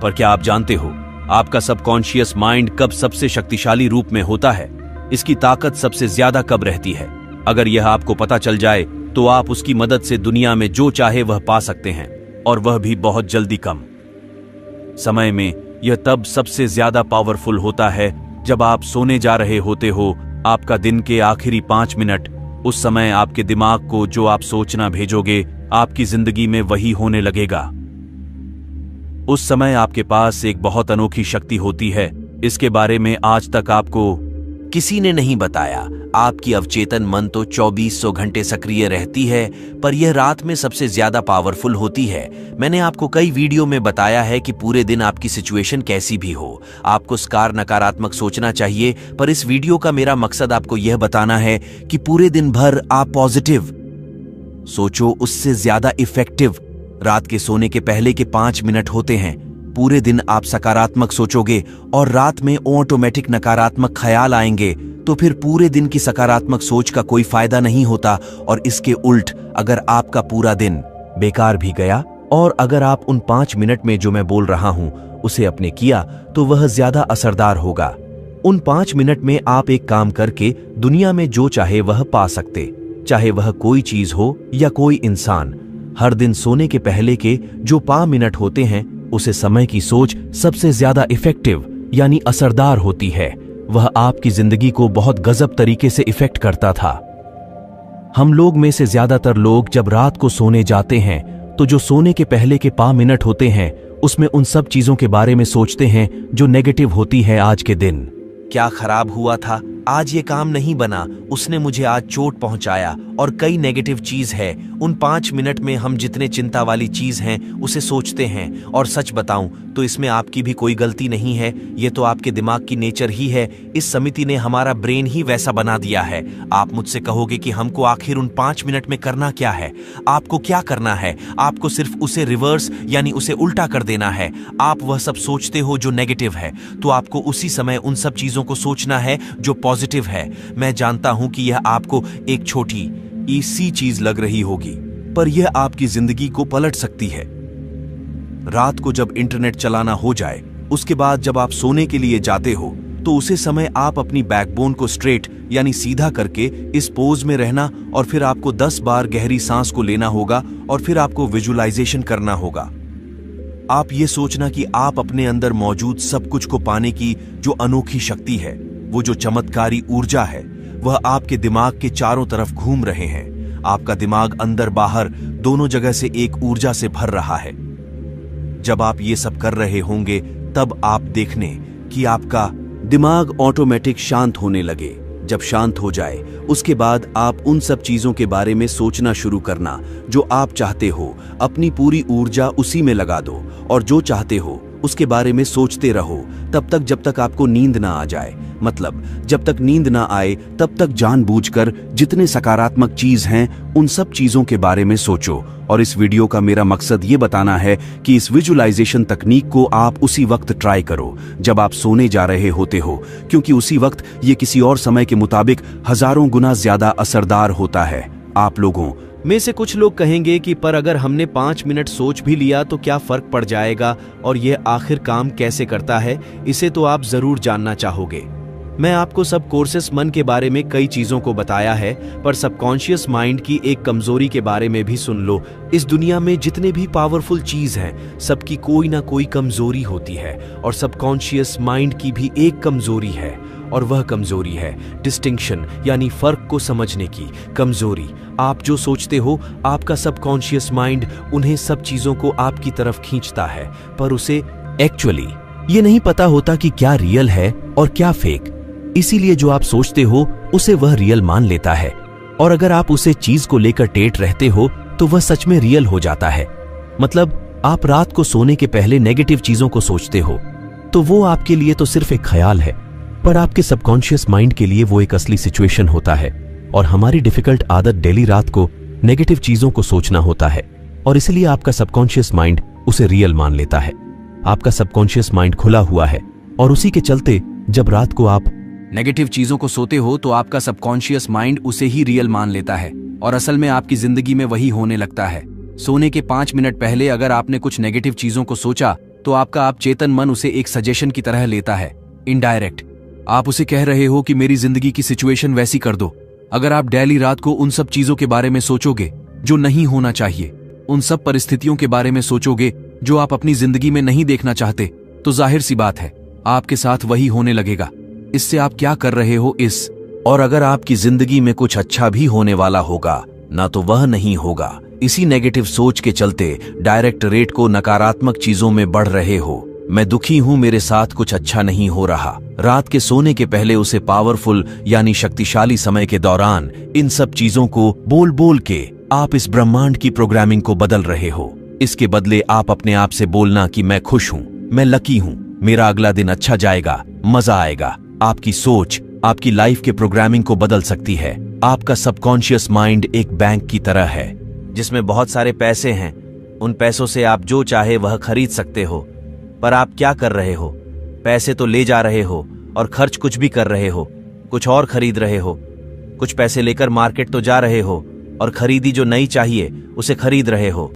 पर क्या आप जानते हो आपका सबकॉन्शियस माइंड कब सबसे शक्तिशाली रूप में होता है? इसकी ताकत सबसे ज्यादा कब रहती है? अगर यह आपको पता चल जाए तो आप उसकी मदद से दुनिया में जो चाहे वह पा सकते हैं, और वह भी बहुत जल्दी कम समय में। यह तब सबसे ज्यादा पावरफुल होता है जब आप सोने जा रहे होते हो। आपका दिन के आखिरी 5 मिनट, उस समय आपके दिमाग को जो आप सोचना भेजोगे आपकी जिंदगी में वही होने लगेगा। उस समय आपके पास एक बहुत अनोखी शक्ति होती है। इसके बारे में आज तक आपको किसी ने नहीं बताया। आपकी अवचेतन मन तो 2400 घंटे सक्रिय रहती है, पर यह रात में सबसे ज्यादा पावरफुल होती है। मैंने आपको कई वीडियो में बताया है कि पूरे दिन आपकी सिचुएशन कैसी भी हो, आपको नकारात्मक सोचना चाहिए, पर इस वीडियो का मेरा मकसद आपको यह बताना है कि पूरे दिन भर आप पॉजिटिव सोचो। उससे ज्यादा इफेक्टिव रात के सोने के पहले के 5 मिनट होते हैं। पूरे दिन आप सकारात्मक सोचोगे और रात में ऑटोमेटिक नकारात्मक ख्याल आएंगे, तो फिर पूरे दिन की सकारात्मक सोच का कोई फायदा नहीं होता। और इसके उल्ट अगर आपका पूरा दिन बेकार भी गया और अगर आप उन 5 मिनट में जो मैं बोल रहा हूं उसे अपने किया, तो वह ज्यादा असरदार होगा। उन 5 मिनट में आप एक काम करके दुनिया में जो चाहे वह पा सकते, चाहे वह कोई चीज हो या कोई इंसान। हर दिन सोने के पहले के जो 5 मिनट होते हैं, उसे समय की सोच सबसे ज्यादा इफेक्टिव यानी असरदार होती है। वह आपकी जिंदगी को बहुत गजब तरीके से इफेक्ट करता था। हम लोग में से ज्यादातर लोग जब रात को सोने जाते हैं तो जो सोने के पहले के 5 मिनट होते हैं उसमें उन सब चीजों के बारे में सोचते हैं जो नेगेटिव होती है आज के दिन। क्या खराब हुआ था, आज ये काम नहीं बना, उसने मुझे आज चोट पहुंचाया, और कई नेगेटिव चीज है। उन 5 मिनट में हम जितने चिंता वाली चीज हैं उसे सोचते हैं। और सच बताऊं तो इसमें आपकी भी कोई गलती नहीं है, ये तो आपके दिमाग की नेचर ही है। इस समिति ने हमारा ब्रेन ही वैसा बना दिया है। आप मुझसे कहोगे कि हमको आखिर उन 5 मिनट में करना क्या है? आपको क्या करना है? आपको सिर्फ उसे रिवर्स यानी उसे उल्टा कर देना है। आप वह सब सोचते हो जो नेगेटिव है, तो आपको उसी समय उन सब चीजों को सोचना है जो पॉजिटिव है। मैं जानता हूं कि यह आपको एक छोटी सी चीज लग रही होगी, पर यह आपकी जिंदगी को पलट सकती है। रात को जब इंटरनेट चलाना हो जाए, उसके बाद जब आप सोने के लिए जाते हो, तो उसे समय आप अपनी बैकबोन को स्ट्रेट यानी सीधा करके इस पोज में रहना, और फिर आपको 10 बार गहरी सांस को लेना होगा, और फिर आपको विजुअलाइजेशन करना होगा। आप ये सोचना कि आप अपने अंदर मौजूद सब कुछ को पाने की जो अनोखी शक्ति है, वो जो चमत्कारी ऊर्जा है, वह आपके दिमाग के चारों तरफ घूम रहे हैं। आपका दिमाग अंदर बाहर दोनों जगह से एक ऊर्जा से भर रहा है। जब आप ये सब कर रहे होंगे, तब आप देखने कि आपका दिमाग ऑटोमेटिक शांत होने लगे। जब शांत हो जाए, उसके बाद आप उन सब चीजों के बारे में सोचना शुरू करना जो आप चाहते हो। अपनी पूरी ऊर्जा उसी में लगा दो, और जो चाहते हो उसके बारे में सोचते रहो तब तक जब तक आपको नींद ना आ जाए। मतलब जब तक नींद ना आए तब तक जानबूझकर जितने सकारात्मक चीज हैं उन सब चीजों के बारे में सोचो। और इस वीडियो का मेरा मकसद ये बताना है कि इस विजुअलाइजेशन तकनीक को आप उसी वक्त ट्राई करो जब आप सोने जा रहे होते हो, क्योंकि उसी वक्त ये किसी और समय के मुताबिक हजारों गुना ज्यादा असरदार होता है। आप लोगों में से कुछ लोग कहेंगे कि पर अगर हमने 5 मिनट सोच भी लिया तो क्या फर्क पड़ जाएगा, और यह आखिर काम कैसे करता है, इसे तो आप जरूर जानना चाहोगे। मैं आपको सब कोर्सेस मन के बारे में कई चीजों को बताया है, पर सबकॉन्शियस माइंड की एक कमजोरी के बारे में भी सुन लो। इस दुनिया में जितने भी पावरफुल चीज हैं, सबकी कोई ना कोई कमजोरी होती है, और सबकॉन्शियस माइंड की भी एक कमजोरी है, और वह कमजोरी है डिस्टिंक्शन यानी फर्क को समझने की कमजोरी। आप जो सोचते हो, आपका सबकॉन्शियस माइंड उन्हें सब चीजों को आपकी तरफ खींचता है, पर उसे एक्चुअली ये नहीं पता होता कि क्या रियल है और क्या फेक। इसीलिए जो आप सोचते हो उसे वह रियल मान लेता है, और अगर आप उसे चीज को लेकर टेट रहते हो तो वह सच में रियल हो जाता है। मतलब आप रात को सोने के पहले नेगेटिव चीजों को सोचते हो तो वो आपके लिए तो सिर्फ एक ख्याल है, पर आपके सबकॉन्शियस माइंड के लिए वो एक असली सिचुएशन होता है। और हमारी डिफिकल्ट आदत डेली रात को नेगेटिव चीजों को सोचना होता है, और इसलिए आपका सबकॉन्शियस माइंड उसे रियल मान लेता है। आपका सबकॉन्शियस माइंड खुला हुआ है, और उसी के चलते जब रात को आप नेगेटिव चीजों को सोते हो तो आपका सबकॉन्शियस माइंड उसे ही रियल मान लेता है, और असल में आपकी जिंदगी में वही होने लगता है। सोने के 5 मिनट पहले अगर आपने कुछ नेगेटिव चीजों को सोचा तो आपका आप चेतन मन उसे एक सजेशन की तरह लेता है। इनडायरेक्ट आप उसे कह रहे हो कि मेरी जिंदगी की सिचुएशन वैसी कर दो। अगर आप डेली रात को उन सब चीजों के बारे में सोचोगे जो नहीं होना चाहिए, उन सब परिस्थितियों के बारे में सोचोगे जो आप अपनी जिंदगी में नहीं देखना चाहते, तो जाहिर सी बात है आपके साथ वही होने लगेगा। इससे आप क्या कर रहे हो इस और अगर आपकी जिंदगी में कुछ अच्छा भी होने वाला होगा ना, तो वह नहीं होगा। इसी नेगेटिव सोच के चलते डायरेक्ट रेट को नकारात्मक चीजों में बढ़ रहे हो। मैं दुखी हूं, मेरे साथ कुछ अच्छा नहीं हो रहा। रात के सोने के पहले उसे पावरफुल यानी शक्तिशाली समय के दौरान इन सब चीजों को बोल बोल के आप इस ब्रह्मांड की प्रोग्रामिंग को बदल रहे हो। इसके बदले आप अपने आप से बोलना कि मैं खुश हूं, मैं लकी हूं, मेरा अगला दिन अच्छा जाएगा, मजा आएगा। आपकी सोच आपकी लाइफ के प्रोग्रामिंग को बदल सकती है। आपका सबकॉन्शियस माइंड एक बैंक की तरह है जिसमें बहुत सारे पैसे हैं। उन पैसों से आप जो चाहे वह खरीद सकते हो, पर आप क्या कर रहे हो? पैसे तो ले जा रहे हो और खर्च कुछ भी कर रहे हो, कुछ और खरीद रहे हो। कुछ पैसे लेकर मार्केट तो जा रहे हो और खरीदी जो नहीं चाहिए उसे खरीद रहे हो,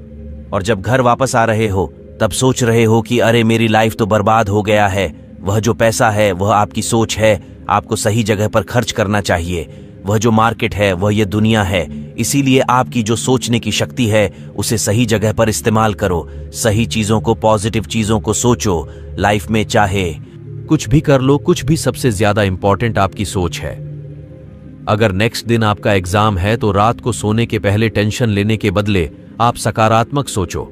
और जब घर वापस आ रहे हो तब सोच रहे हो कि अरे मेरी लाइफ तो बर्बाद हो गया है। वह जो पैसा है वह आपकी सोच है, आपको सही जगह पर खर्च करना चाहिए। वह जो मार्केट है वह ये दुनिया है, इसीलिए आपकी जो सोचने की शक्ति है उसे सही जगह पर इस्तेमाल करो। सही चीजों को, पॉजिटिव चीजों को सोचो। लाइफ में चाहे कुछ भी कर लो, कुछ भी सबसे ज्यादा इंपॉर्टेंट आपकी सोच है। अगर नेक्स्ट दिन आपका एग्जाम है तो रात को सोने के पहले टेंशन लेने के बदले आप सकारात्मक सोचो।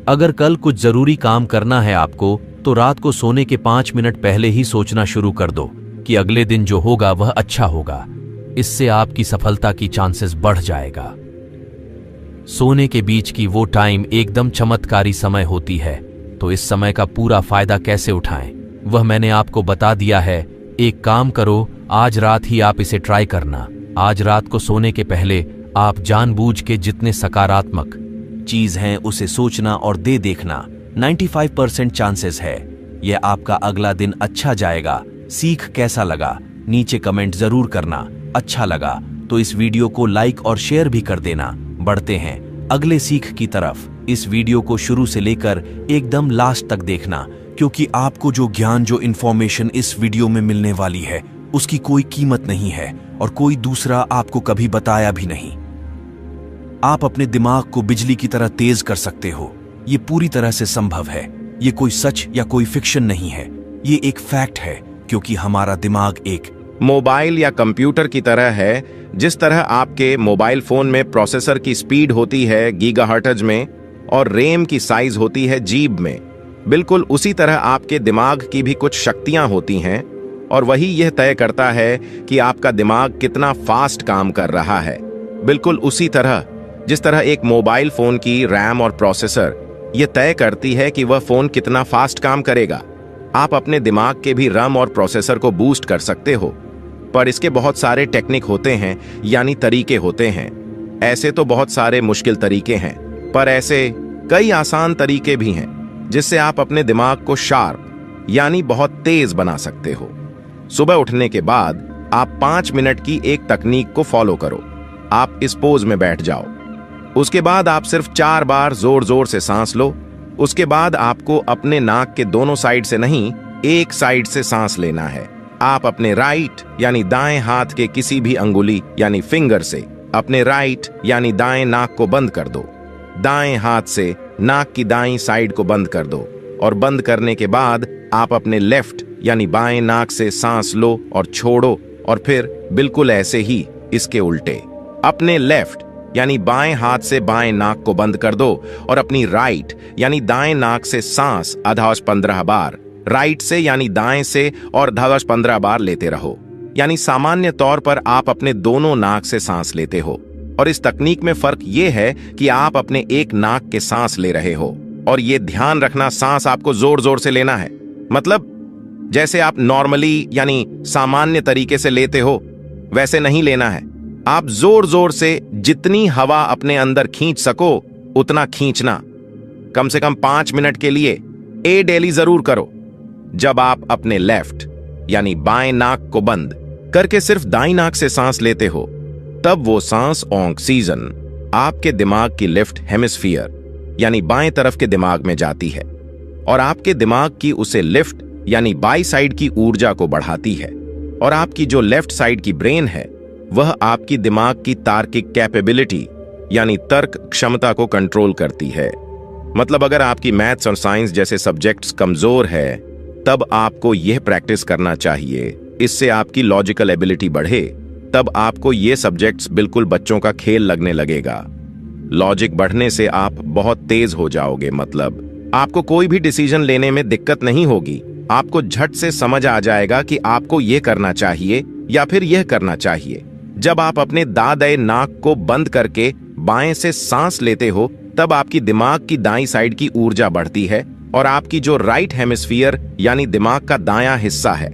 अगर कल कुछ जरूरी काम करना है आपको तो रात को सोने के 5 मिनट पहले ही सोचना शुरू कर दो कि अगले दिन जो होगा वह अच्छा होगा। इससे आपकी सफलता की चांसेस बढ़ जाएगा। सोने के बीच की वो टाइम एकदम चमत्कारी समय होती है, तो इस समय का पूरा फायदा कैसे उठाएं वह मैंने आपको बता दिया है। एक काम करो, आज रात ही आप इसे ट्राई करना। आज रात को सोने के पहले आप जानबूझ के जितने सकारात्मक चीज हैं उसे सोचना और दे देखना। 95% चांसेस है यह आपका अगला दिन अच्छा जाएगा। सीख कैसा लगा नीचे कमेंट जरूर करना। अच्छा लगा तो इस वीडियो को लाइक और शेयर भी कर देना। बढ़ते हैं अगले सीख की तरफ। इस वीडियो को शुरू से लेकर एकदम लास्ट तक देखना, क्योंकि आपको जो ज्ञान, जो इंफॉर्मेशन इस वीडियो में मिलने वाली है उसकी कोई कीमत नहीं है और कोई दूसरा आपको कभी बताया भी नहीं। आप अपने दिमाग को बिजली की तरह तेज कर सकते हो। ये पूरी तरह से संभव है। ये कोई सच या कोई फिक्शन नहीं है, ये एक फैक्ट है, क्योंकि हमारा दिमाग एक मोबाइल या कंप्यूटर की तरह है। जिस तरह आपके मोबाइल फोन में प्रोसेसर की स्पीड होती है गीगाहर्ट्ज में और रैम की साइज होती है जीब में, बिल्कुल उसी तरह आपके दिमाग की भी कुछ शक्तियां होती हैं और वही यह तय करता है कि आपका दिमाग कितना फास्ट काम कर रहा है। बिल्कुल उसी तरह जिस तरह एक मोबाइल फोन की रैम और प्रोसेसर यह तय करती है कि वह फोन कितना फास्ट काम करेगा, आप अपने दिमाग के भी रैम और प्रोसेसर को बूस्ट कर सकते हो। पर इसके बहुत सारे टेक्निक होते हैं, यानी तरीके होते हैं। ऐसे तो बहुत सारे मुश्किल तरीके हैं, पर ऐसे कई आसान तरीके भी हैं जिससे आप अपने दिमाग को शार्प यानी बहुत तेज बना सकते हो। सुबह उठने के बाद आप 5 मिनट की एक तकनीक को फॉलो करो। आप इस पोज में बैठ जाओ। उसके बाद आप सिर्फ 4 बार जोर जोर से सांस लो। उसके बाद आपको अपने नाक के दोनों साइड से नहीं, एक साइड से सांस लेना है। आप अपने राइट यानी दाएं हाथ के किसी भी अंगुली यानी फिंगर से अपने राइट यानी दाएं नाक को बंद कर दो। दाएं हाथ से नाक की दाईं साइड को बंद कर दो और बंद करने के बाद आप अपने लेफ्ट यानी बाएं नाक से सांस लो और छोड़ो, और फिर बिल्कुल ऐसे ही इसके उल्टे अपने लेफ्ट यानी बाएं हाथ से बाएं नाक को बंद कर दो और अपनी राइट यानी दाएं नाक से सांस 15 बार, राइट से यानी दाएं से और 15 बार लेते रहो। यानी सामान्य तौर पर आप अपने दोनों नाक से सांस लेते हो, और इस तकनीक में फर्क यह है कि आप अपने एक नाक के सांस ले रहे हो। और यह ध्यान रखना, सांस आपको जोर जोर से लेना है। मतलब जैसे आप नॉर्मली यानी सामान्य तरीके से लेते हो वैसे नहीं लेना है। आप जोर जोर से जितनी हवा अपने अंदर खींच सको उतना खींचना। कम से कम 5 मिनट के लिए डेली जरूर करो। जब आप अपने लेफ्ट यानी बाएं नाक को बंद करके सिर्फ दाईं नाक से सांस लेते हो, तब वो सांस ऑक्सीजन आपके दिमाग की लेफ्ट हेमिस्फीयर यानी बाएं तरफ के दिमाग में जाती है और आपके दिमाग की उसे लेफ्ट यानी बाई साइड की ऊर्जा को बढ़ाती है। और आपकी जो लेफ्ट साइड की ब्रेन है वह आपकी दिमाग की तार्किक कैपेबिलिटी यानी तर्क क्षमता को कंट्रोल करती है। मतलब अगर आपकी मैथ्स और साइंस जैसे सब्जेक्ट्स कमजोर है, तब आपको यह प्रैक्टिस करना चाहिए। इससे आपकी लॉजिकल एबिलिटी बढ़े, तब आपको ये सब्जेक्ट्स बिल्कुल बच्चों का खेल लगने लगेगा। लॉजिक बढ़ने से आप बहुत तेज हो जाओगे। मतलब आपको कोई भी डिसीजन लेने में दिक्कत नहीं होगी। आपको झट से समझ आ जाएगा कि आपको यह करना चाहिए या फिर यह करना चाहिए। जब आप अपने दाएं नाक को बंद करके बाएं से सांस लेते हो, तब आपकी दिमाग की दाईं साइड की ऊर्जा बढ़ती है और आपकी जो राइट हेमिस्फीयर यानी दिमाग का दायां हिस्सा है,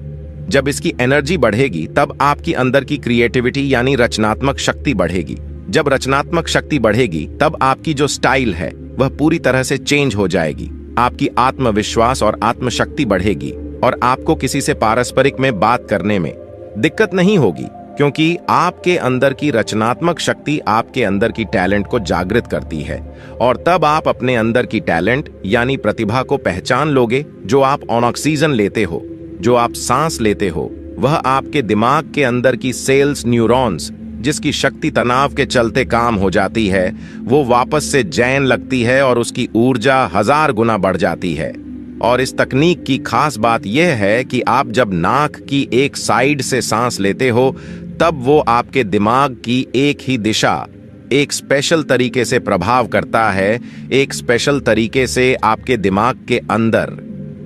जब इसकी एनर्जी बढ़ेगी तब आपकी अंदर की क्रिएटिविटी यानी रचनात्मक शक्ति बढ़ेगी। जब रचनात्मक शक्ति बढ़ेगी तब आपकी जो स्टाइल है वह पूरी तरह से चेंज हो जाएगी। आपकी आत्मविश्वास और आत्मशक्ति बढ़ेगी और आपको किसी से पारस्परिक में बात करने में दिक्कत नहीं होगी, क्योंकि आपके अंदर की रचनात्मक शक्ति आपके अंदर की टैलेंट को जागृत करती है। और तब आप अपने अंदर की टैलेंट यानी प्रतिभा को पहचान लोगे। जो आप ऑक्सीजन लेते हो, जो आप सांस लेते हो, वह आपके दिमाग के अंदर की सेल्स न्यूरॉन्स जिसकी शक्ति तनाव के चलते काम हो जाती है, वो वापस से जैन लगती है और उसकी ऊर्जा 1000 गुना बढ़ जाती है। और इस तकनीक की खास बात यह है कि आप जब नाक की एक साइड से सांस लेते हो, तब वो आपके दिमाग की एक ही दिशा एक स्पेशल तरीके से प्रभाव करता है। एक स्पेशल तरीके से आपके दिमाग के अंदर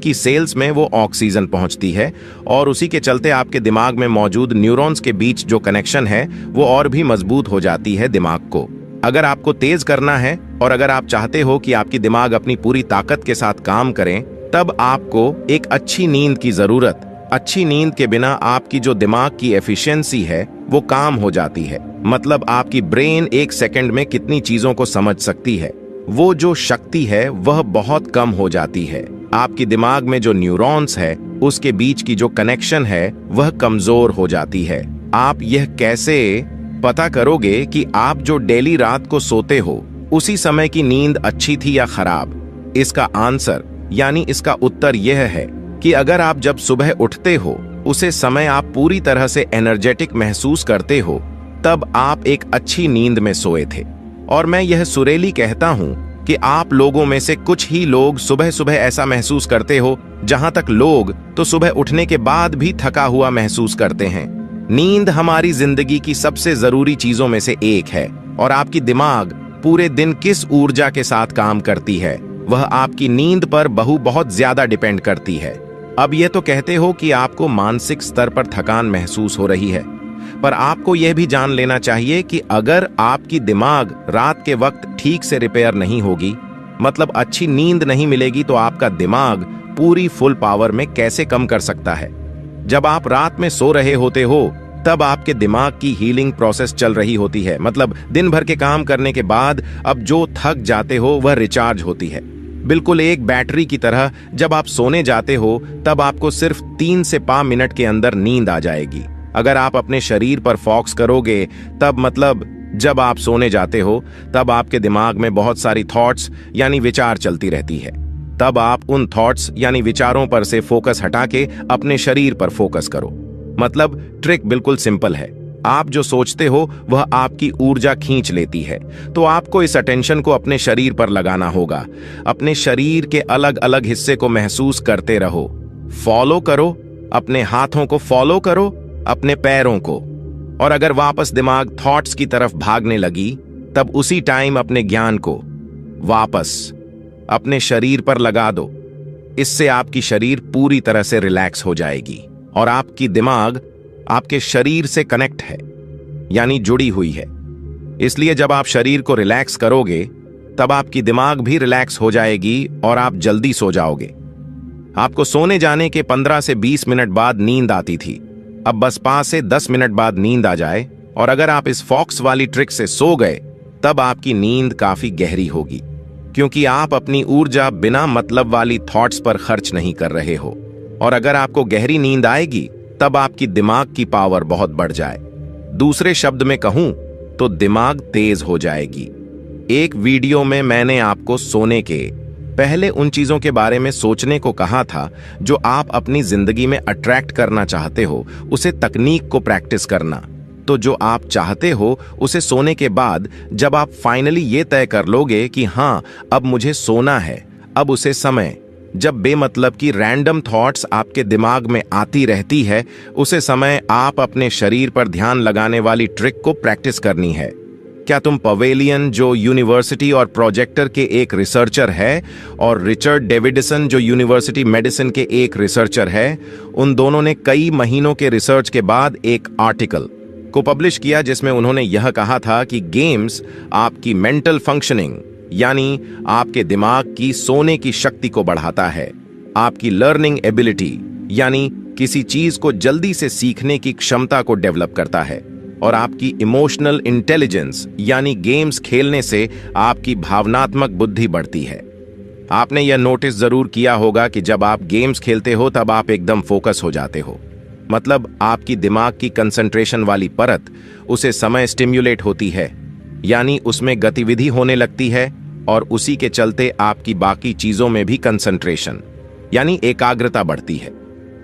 आपकी सेल्स में वो ऑक्सीजन पहुंचती है और उसी के चलते आपके दिमाग में मौजूद न्यूरॉन्स के बीच जो कनेक्शन है वो और भी मजबूत हो जाती है दिमाग को। अगर आपको तेज करना है और अगर आप चाहते हो कि आपकी दिमाग अपनी पूरी ताकत के साथ काम करें, तब आपको एक अच्छी नींद की जरूरत। अच्छी नींद के बिना आपकी जो दिमाग की एफिशिएंसी है वो काम हो जाती है। मतलब आपकी ब्रेन एक सेकंड में कितनी चीजों को समझ सकती है, वो जो शक्ति है वह बहुत कम हो जाती है। आपकी दिमाग में जो न्यूरॉन्स है उसके बीच की जो कनेक्शन है वह कमजोर हो जाती है। आप यह कैसे पता करोगे कि आप जो डेली रात को सोते हो उसी समय की नींद अच्छी थी या खराब? इसका आंसर यानी इसका उत्तर यह है कि अगर आप जब सुबह उठते हो उसे समय आप पूरी तरह से एनर्जेटिक महसूस करते हो, तब आप एक अच्छी नींद में सोए थे। और मैं यह सुरेली कहता हूं कि आप लोगों में से कुछ ही लोग सुबह सुबह ऐसा महसूस करते हो, जहां तक लोग तो सुबह उठने के बाद भी थका हुआ महसूस करते हैं। नींद हमारी जिंदगी की सबसे जरूरी चीजों में से एक है और आपकी दिमाग पूरे दिन किस ऊर्जा के साथ काम करती है वह आपकी नींद पर बहुत ज्यादा डिपेंड करती है। अब ये तो कहते हो कि आपको मानसिक स्तर पर थकान महसूस हो रही है, पर आपको यह भी जान लेना चाहिए कि अगर आपकी दिमाग रात के वक्त ठीक से रिपेयर नहीं होगी, मतलब अच्छी नींद नहीं मिलेगी, तो आपका दिमाग पूरी फुल पावर में कैसे काम कर सकता है। जब आप रात में सो रहे होते हो तब आपके दिमाग की हीलिंग प्रोसेस चल रही होती है। मतलब दिन भर के काम करने के बाद अब जो थक जाते हो वह रिचार्ज होती है, बिल्कुल एक बैटरी की तरह। जब आप सोने जाते हो तब आपको सिर्फ 3 से 5 मिनट के अंदर नींद आ जाएगी। अगर आप अपने शरीर पर फोकस करोगे तब मतलब जब आप सोने जाते हो तब आपके दिमाग में बहुत सारी थॉट्स यानी विचार चलती रहती है। तब आप उन थॉट्स यानी विचारों पर से फोकस हटा के अपने शरीर पर फोकस करो। मतलब ट्रिक बिल्कुल सिंपल है, आप जो सोचते हो वह आपकी ऊर्जा खींच लेती है, तो आपको इस अटेंशन को अपने शरीर पर लगाना होगा। अपने शरीर के अलग अलग हिस्से को महसूस करते रहो, फॉलो करो, अपने हाथों को फॉलो करो, अपने पैरों को। और अगर वापस दिमाग थॉट्स की तरफ भागने लगी तब उसी टाइम अपने ज्ञान को वापस अपने शरीर पर लगा दो। इससे आपकी शरीर पूरी तरह से रिलैक्स हो जाएगी और आपकी दिमाग आपके शरीर से कनेक्ट है यानी जुड़ी हुई है। इसलिए जब आप शरीर को रिलैक्स करोगे तब आपकी दिमाग भी रिलैक्स हो जाएगी और आप जल्दी सो जाओगे। आपको सोने जाने के 15 से 20 मिनट बाद नींद आती थी, अब बस 5 से 10 मिनट बाद नींद आ जाए। और अगर आप इस फॉक्स वाली ट्रिक से सो गए तब आपकी नींद काफी गहरी होगी, क्योंकि आप अपनी ऊर्जा बिना मतलब वाली थॉट्स पर खर्च नहीं कर रहे हो। और अगर आपको गहरी नींद आएगी तब आपकी दिमाग की पावर बहुत बढ़ जाए। दूसरे शब्द में कहूं तो दिमाग तेज हो जाएगी। एक वीडियो में मैंने आपको सोने के पहले उन चीजों के बारे में सोचने को कहा था जो आप अपनी जिंदगी में अट्रैक्ट करना चाहते हो, उसे तकनीक को प्रैक्टिस करना। तो जो आप चाहते हो उसे सोने के बाद जब आप फाइनली ये तय कर लोगे कि हाँ अब मुझे सोना है, अब उसे समय जब बेमतलब की रैंडम थॉट्स आपके दिमाग में आती रहती है, उसे समय आप अपने शरीर पर ध्यान लगाने वाली ट्रिक को प्रैक्टिस करनी है। क्या तुम पवेलियन जो यूनिवर्सिटी और प्रोजेक्टर के एक रिसर्चर है और रिचर्ड डेविडसन जो यूनिवर्सिटी मेडिसिन के एक रिसर्चर है, उन दोनों ने कई महीनों के रिसर्च के बाद एक आर्टिकल को पब्लिश किया जिसमें उन्होंने यह कहा था कि गेम्स आपकी मेंटल फंक्शनिंग यानी आपके दिमाग की सोने की शक्ति को बढ़ाता है, आपकी लर्निंग एबिलिटी यानी किसी चीज को जल्दी से सीखने की क्षमता को डेवलप करता है, और आपकी इमोशनल इंटेलिजेंस यानी गेम्स खेलने से आपकी भावनात्मक बुद्धि बढ़ती है। आपने यह नोटिस जरूर किया होगा कि जब आप गेम्स खेलते हो तब आप एकदम फोकस हो जाते हो। मतलब आपकी दिमाग की कंसंट्रेशन वाली परत उसे समय स्टिम्युलेट होती है, यानी उसमें गतिविधि होने लगती है और उसी के चलते आपकी बाकी चीजों में भी कंसंट्रेशन यानी एकाग्रता बढ़ती है।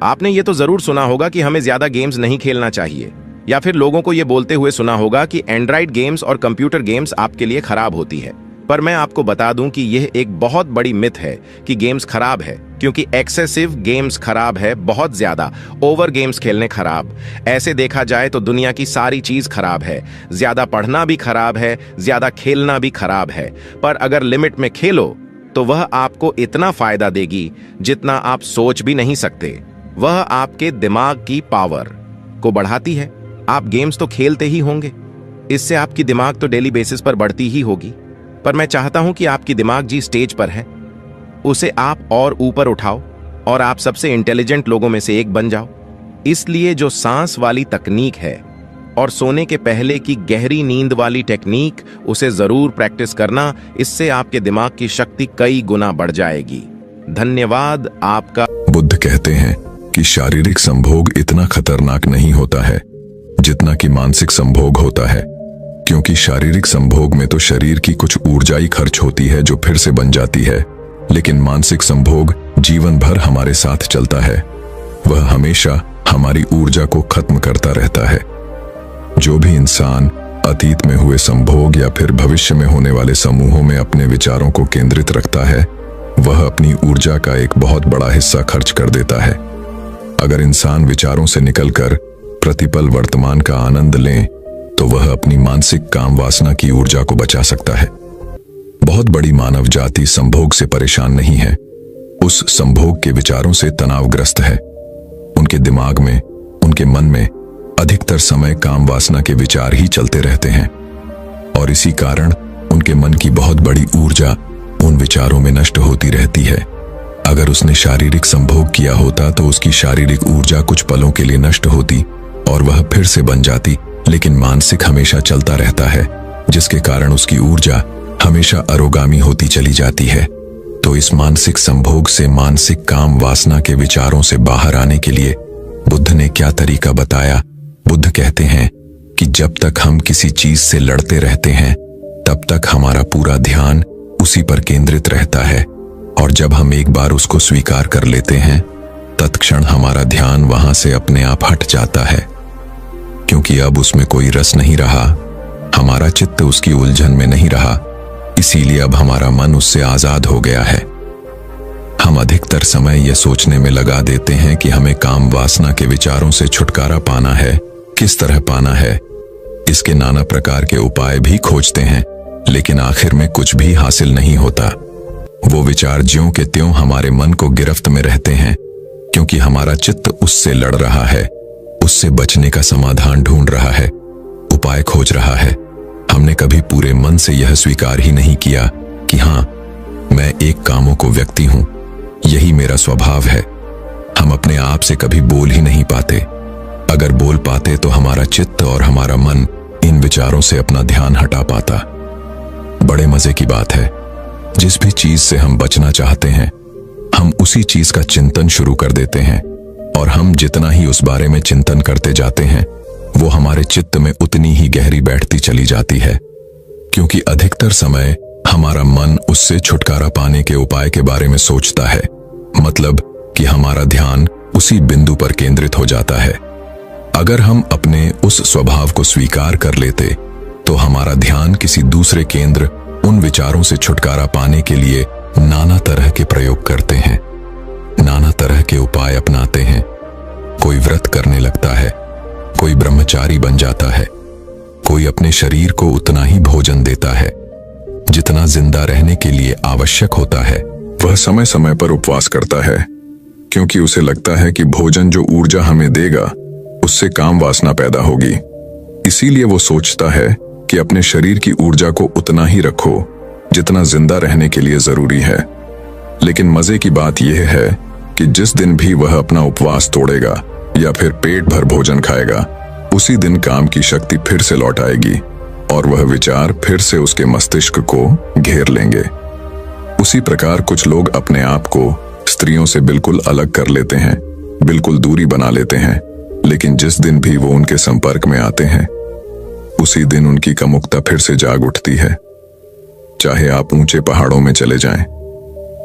आपने ये तो जरूर सुना होगा कि हमें ज्यादा गेम्स नहीं खेलना चाहिए, या फिर लोगों को ये बोलते हुए सुना होगा कि एंड्रॉइड गेम्स और कंप्यूटर गेम्स आपके लिए खराब होती है। पर मैं आपको बता दूं कि यह एक बहुत बड़ी मिथ है कि गेम्स खराब है, क्योंकि एक्सेसिव गेम्स खराब है, बहुत ज्यादा ओवर गेम्स खेलने खराब। ऐसे देखा जाए तो दुनिया की सारी चीज खराब है, ज्यादा पढ़ना भी खराब है, ज्यादा खेलना भी खराब है। पर अगर लिमिट में खेलो तो वह आपको इतना फायदा देगी जितना आप सोच भी नहीं सकते। वह आपके दिमाग की पावर को बढ़ाती है। आप गेम्स तो खेलते ही होंगे, इससे आपकी दिमाग तो डेली बेसिस पर बढ़ती ही होगी, पर मैं चाहता हूं कि आपकी दिमाग जी स्टेज पर है, उसे आप और ऊपर उठाओ और आप सबसे इंटेलिजेंट लोगों में से एक बन जाओ। इसलिए जो सांस वाली तकनीक है और सोने के पहले की गहरी नींद वाली टेक्निक, उसे जरूर प्रैक्टिस करना। इससे आपके दिमाग की शक्ति कई गुना बढ़ जाएगी। धन्यवाद आपका। बुद्ध कहते हैं कि शारीरिक संभोग इतना खतरनाक नहीं होता है जितना कि मानसिक संभोग होता है, क्योंकि शारीरिक संभोग में तो शरीर की कुछ ऊर्जाई खर्च होती है जो फिर से बन जाती है, लेकिन मानसिक संभोग जीवन भर हमारे साथ चलता है। वह हमेशा हमारी ऊर्जा को खत्म करता रहता है। जो भी इंसान अतीत में हुए संभोग या फिर भविष्य में होने वाले समूहों में अपने विचारों को केंद्रित रखता है, वह अपनी ऊर्जा का एक बहुत बड़ा हिस्सा खर्च कर देता है। अगर इंसान विचारों से निकलकर प्रतिपल वर्तमान का आनंद लें, तो वह अपनी मानसिक काम वासना की ऊर्जा को बचा सकता है। बहुत बड़ी मानव जाति संभोग से परेशान नहीं है, उस संभोग के विचारों से तनावग्रस्त है। उनके दिमाग में, उनके मन में अधिकतर समय काम वासना के विचार ही चलते रहते हैं और इसी कारण उनके मन की बहुत बड़ी ऊर्जा उन विचारों में नष्ट होती रहती है। अगर उसने शारीरिक संभोग किया होता तो उसकी शारीरिक ऊर्जा कुछ पलों के लिए नष्ट होती और वह फिर से बन जाती, लेकिन मानसिक हमेशा चलता रहता है, जिसके कारण उसकी ऊर्जा हमेशा अरोगामी होती चली जाती है। तो इस मानसिक संभोग से, मानसिक काम वासना के विचारों से बाहर आने के लिए बुद्ध ने क्या तरीका बताया? बुद्ध कहते हैं कि जब तक हम किसी चीज से लड़ते रहते हैं, तब तक हमारा पूरा ध्यान उसी पर केंद्रित रहता है, और जब हम एक बार उसको स्वीकार कर लेते हैं, तत्क्षण हमारा ध्यान वहां से अपने आप हट जाता है, क्योंकि अब उसमें कोई रस नहीं रहा, हमारा चित्त उसकी उलझन में नहीं रहा। इसीलिए अब हमारा मन उससे आजाद हो गया है। हम अधिकतर समय यह सोचने में लगा देते हैं कि हमें काम वासना के विचारों से छुटकारा पाना है। किस तरह पाना है, इसके नाना प्रकार के उपाय भी खोजते हैं, लेकिन आखिर में कुछ भी हासिल नहीं होता। वो विचार ज्यों के त्यों हमारे मन को गिरफ्त में रहते हैं, क्योंकि हमारा चित्त उससे लड़ रहा है, उससे बचने का समाधान ढूंढ रहा है, उपाय खोज रहा है। हमने कभी पूरे मन से यह स्वीकार ही नहीं किया कि हाँ, मैं एक कामों को व्यक्ति हूं, यही मेरा स्वभाव है। हम अपने आप से कभी बोल ही नहीं पाते। अगर बोल पाते तो हमारा चित्त और हमारा मन इन विचारों से अपना ध्यान हटा पाता। बड़े मजे की बात है, जिस भी चीज से हम बचना चाहते हैं, हम उसी चीज का चिंतन शुरू कर देते हैं, और हम जितना ही उस बारे में चिंतन करते जाते हैं, वो हमारे चित्त में उतनी ही गहरी बैठती चली जाती है, क्योंकि अधिकतर समय हमारा मन उससे छुटकारा पाने के उपाय के बारे में सोचता है। मतलब कि हमारा ध्यान उसी बिंदु पर केंद्रित हो जाता है। अगर हम अपने उस स्वभाव को स्वीकार कर लेते, तो हमारा ध्यान किसी दूसरे केंद्र, उन विचारों से छुटकारा पाने के लिए नाना तरह के प्रयोग करते हैं, नाना तरह के उपाय अपनाते हैं। कोई व्रत करने लगता है, कोई ब्रह्मचारी बन जाता है, कोई अपने शरीर को उतना ही भोजन देता है जितना जिंदा रहने के लिए आवश्यक होता है। वह समय समय पर उपवास करता है, क्योंकि उसे लगता है कि भोजन जो ऊर्जा हमें देगा, उससे काम वासना पैदा होगी। इसीलिए वो सोचता है कि अपने शरीर की ऊर्जा को उतना ही रखो जितना जिंदा रहने के लिए जरूरी है। लेकिन मजे की बात यह है कि जिस दिन भी वह अपना उपवास तोड़ेगा या फिर पेट भर भोजन खाएगा, उसी दिन काम की शक्ति फिर से लौट आएगी और वह विचार फिर से उसके मस्तिष्क को घेर लेंगे। उसी प्रकार कुछ लोग अपने आप को स्त्रियों से बिल्कुल अलग कर लेते हैं, बिल्कुल दूरी बना लेते हैं, लेकिन जिस दिन भी वो उनके संपर्क में आते हैं, उसी दिन उनकी कामुकता फिर से जाग उठती है। चाहे आप ऊंचे पहाड़ों में चले जाएं,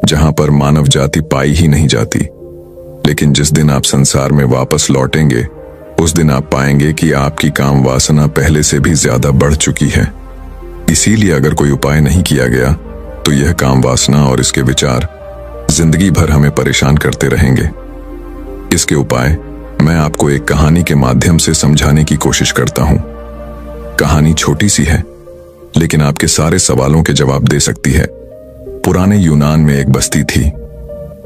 जहां पर मानव जाति पाई ही नहीं जाती, लेकिन जिस दिन आप संसार में वापस लौटेंगे, उस दिन आप पाएंगे कि आपकी काम वासना पहले से भी ज्यादा बढ़ चुकी है। इसीलिए अगर कोई उपाय नहीं किया गया, तो यह काम वासना और इसके विचार जिंदगी भर हमें परेशान करते रहेंगे। इसके उपाय मैं आपको एक कहानी के माध्यम से समझाने की कोशिश करता हूं। कहानी छोटी सी है, लेकिन आपके सारे सवालों के जवाब दे सकती है। पुराने यूनान में एक बस्ती थी।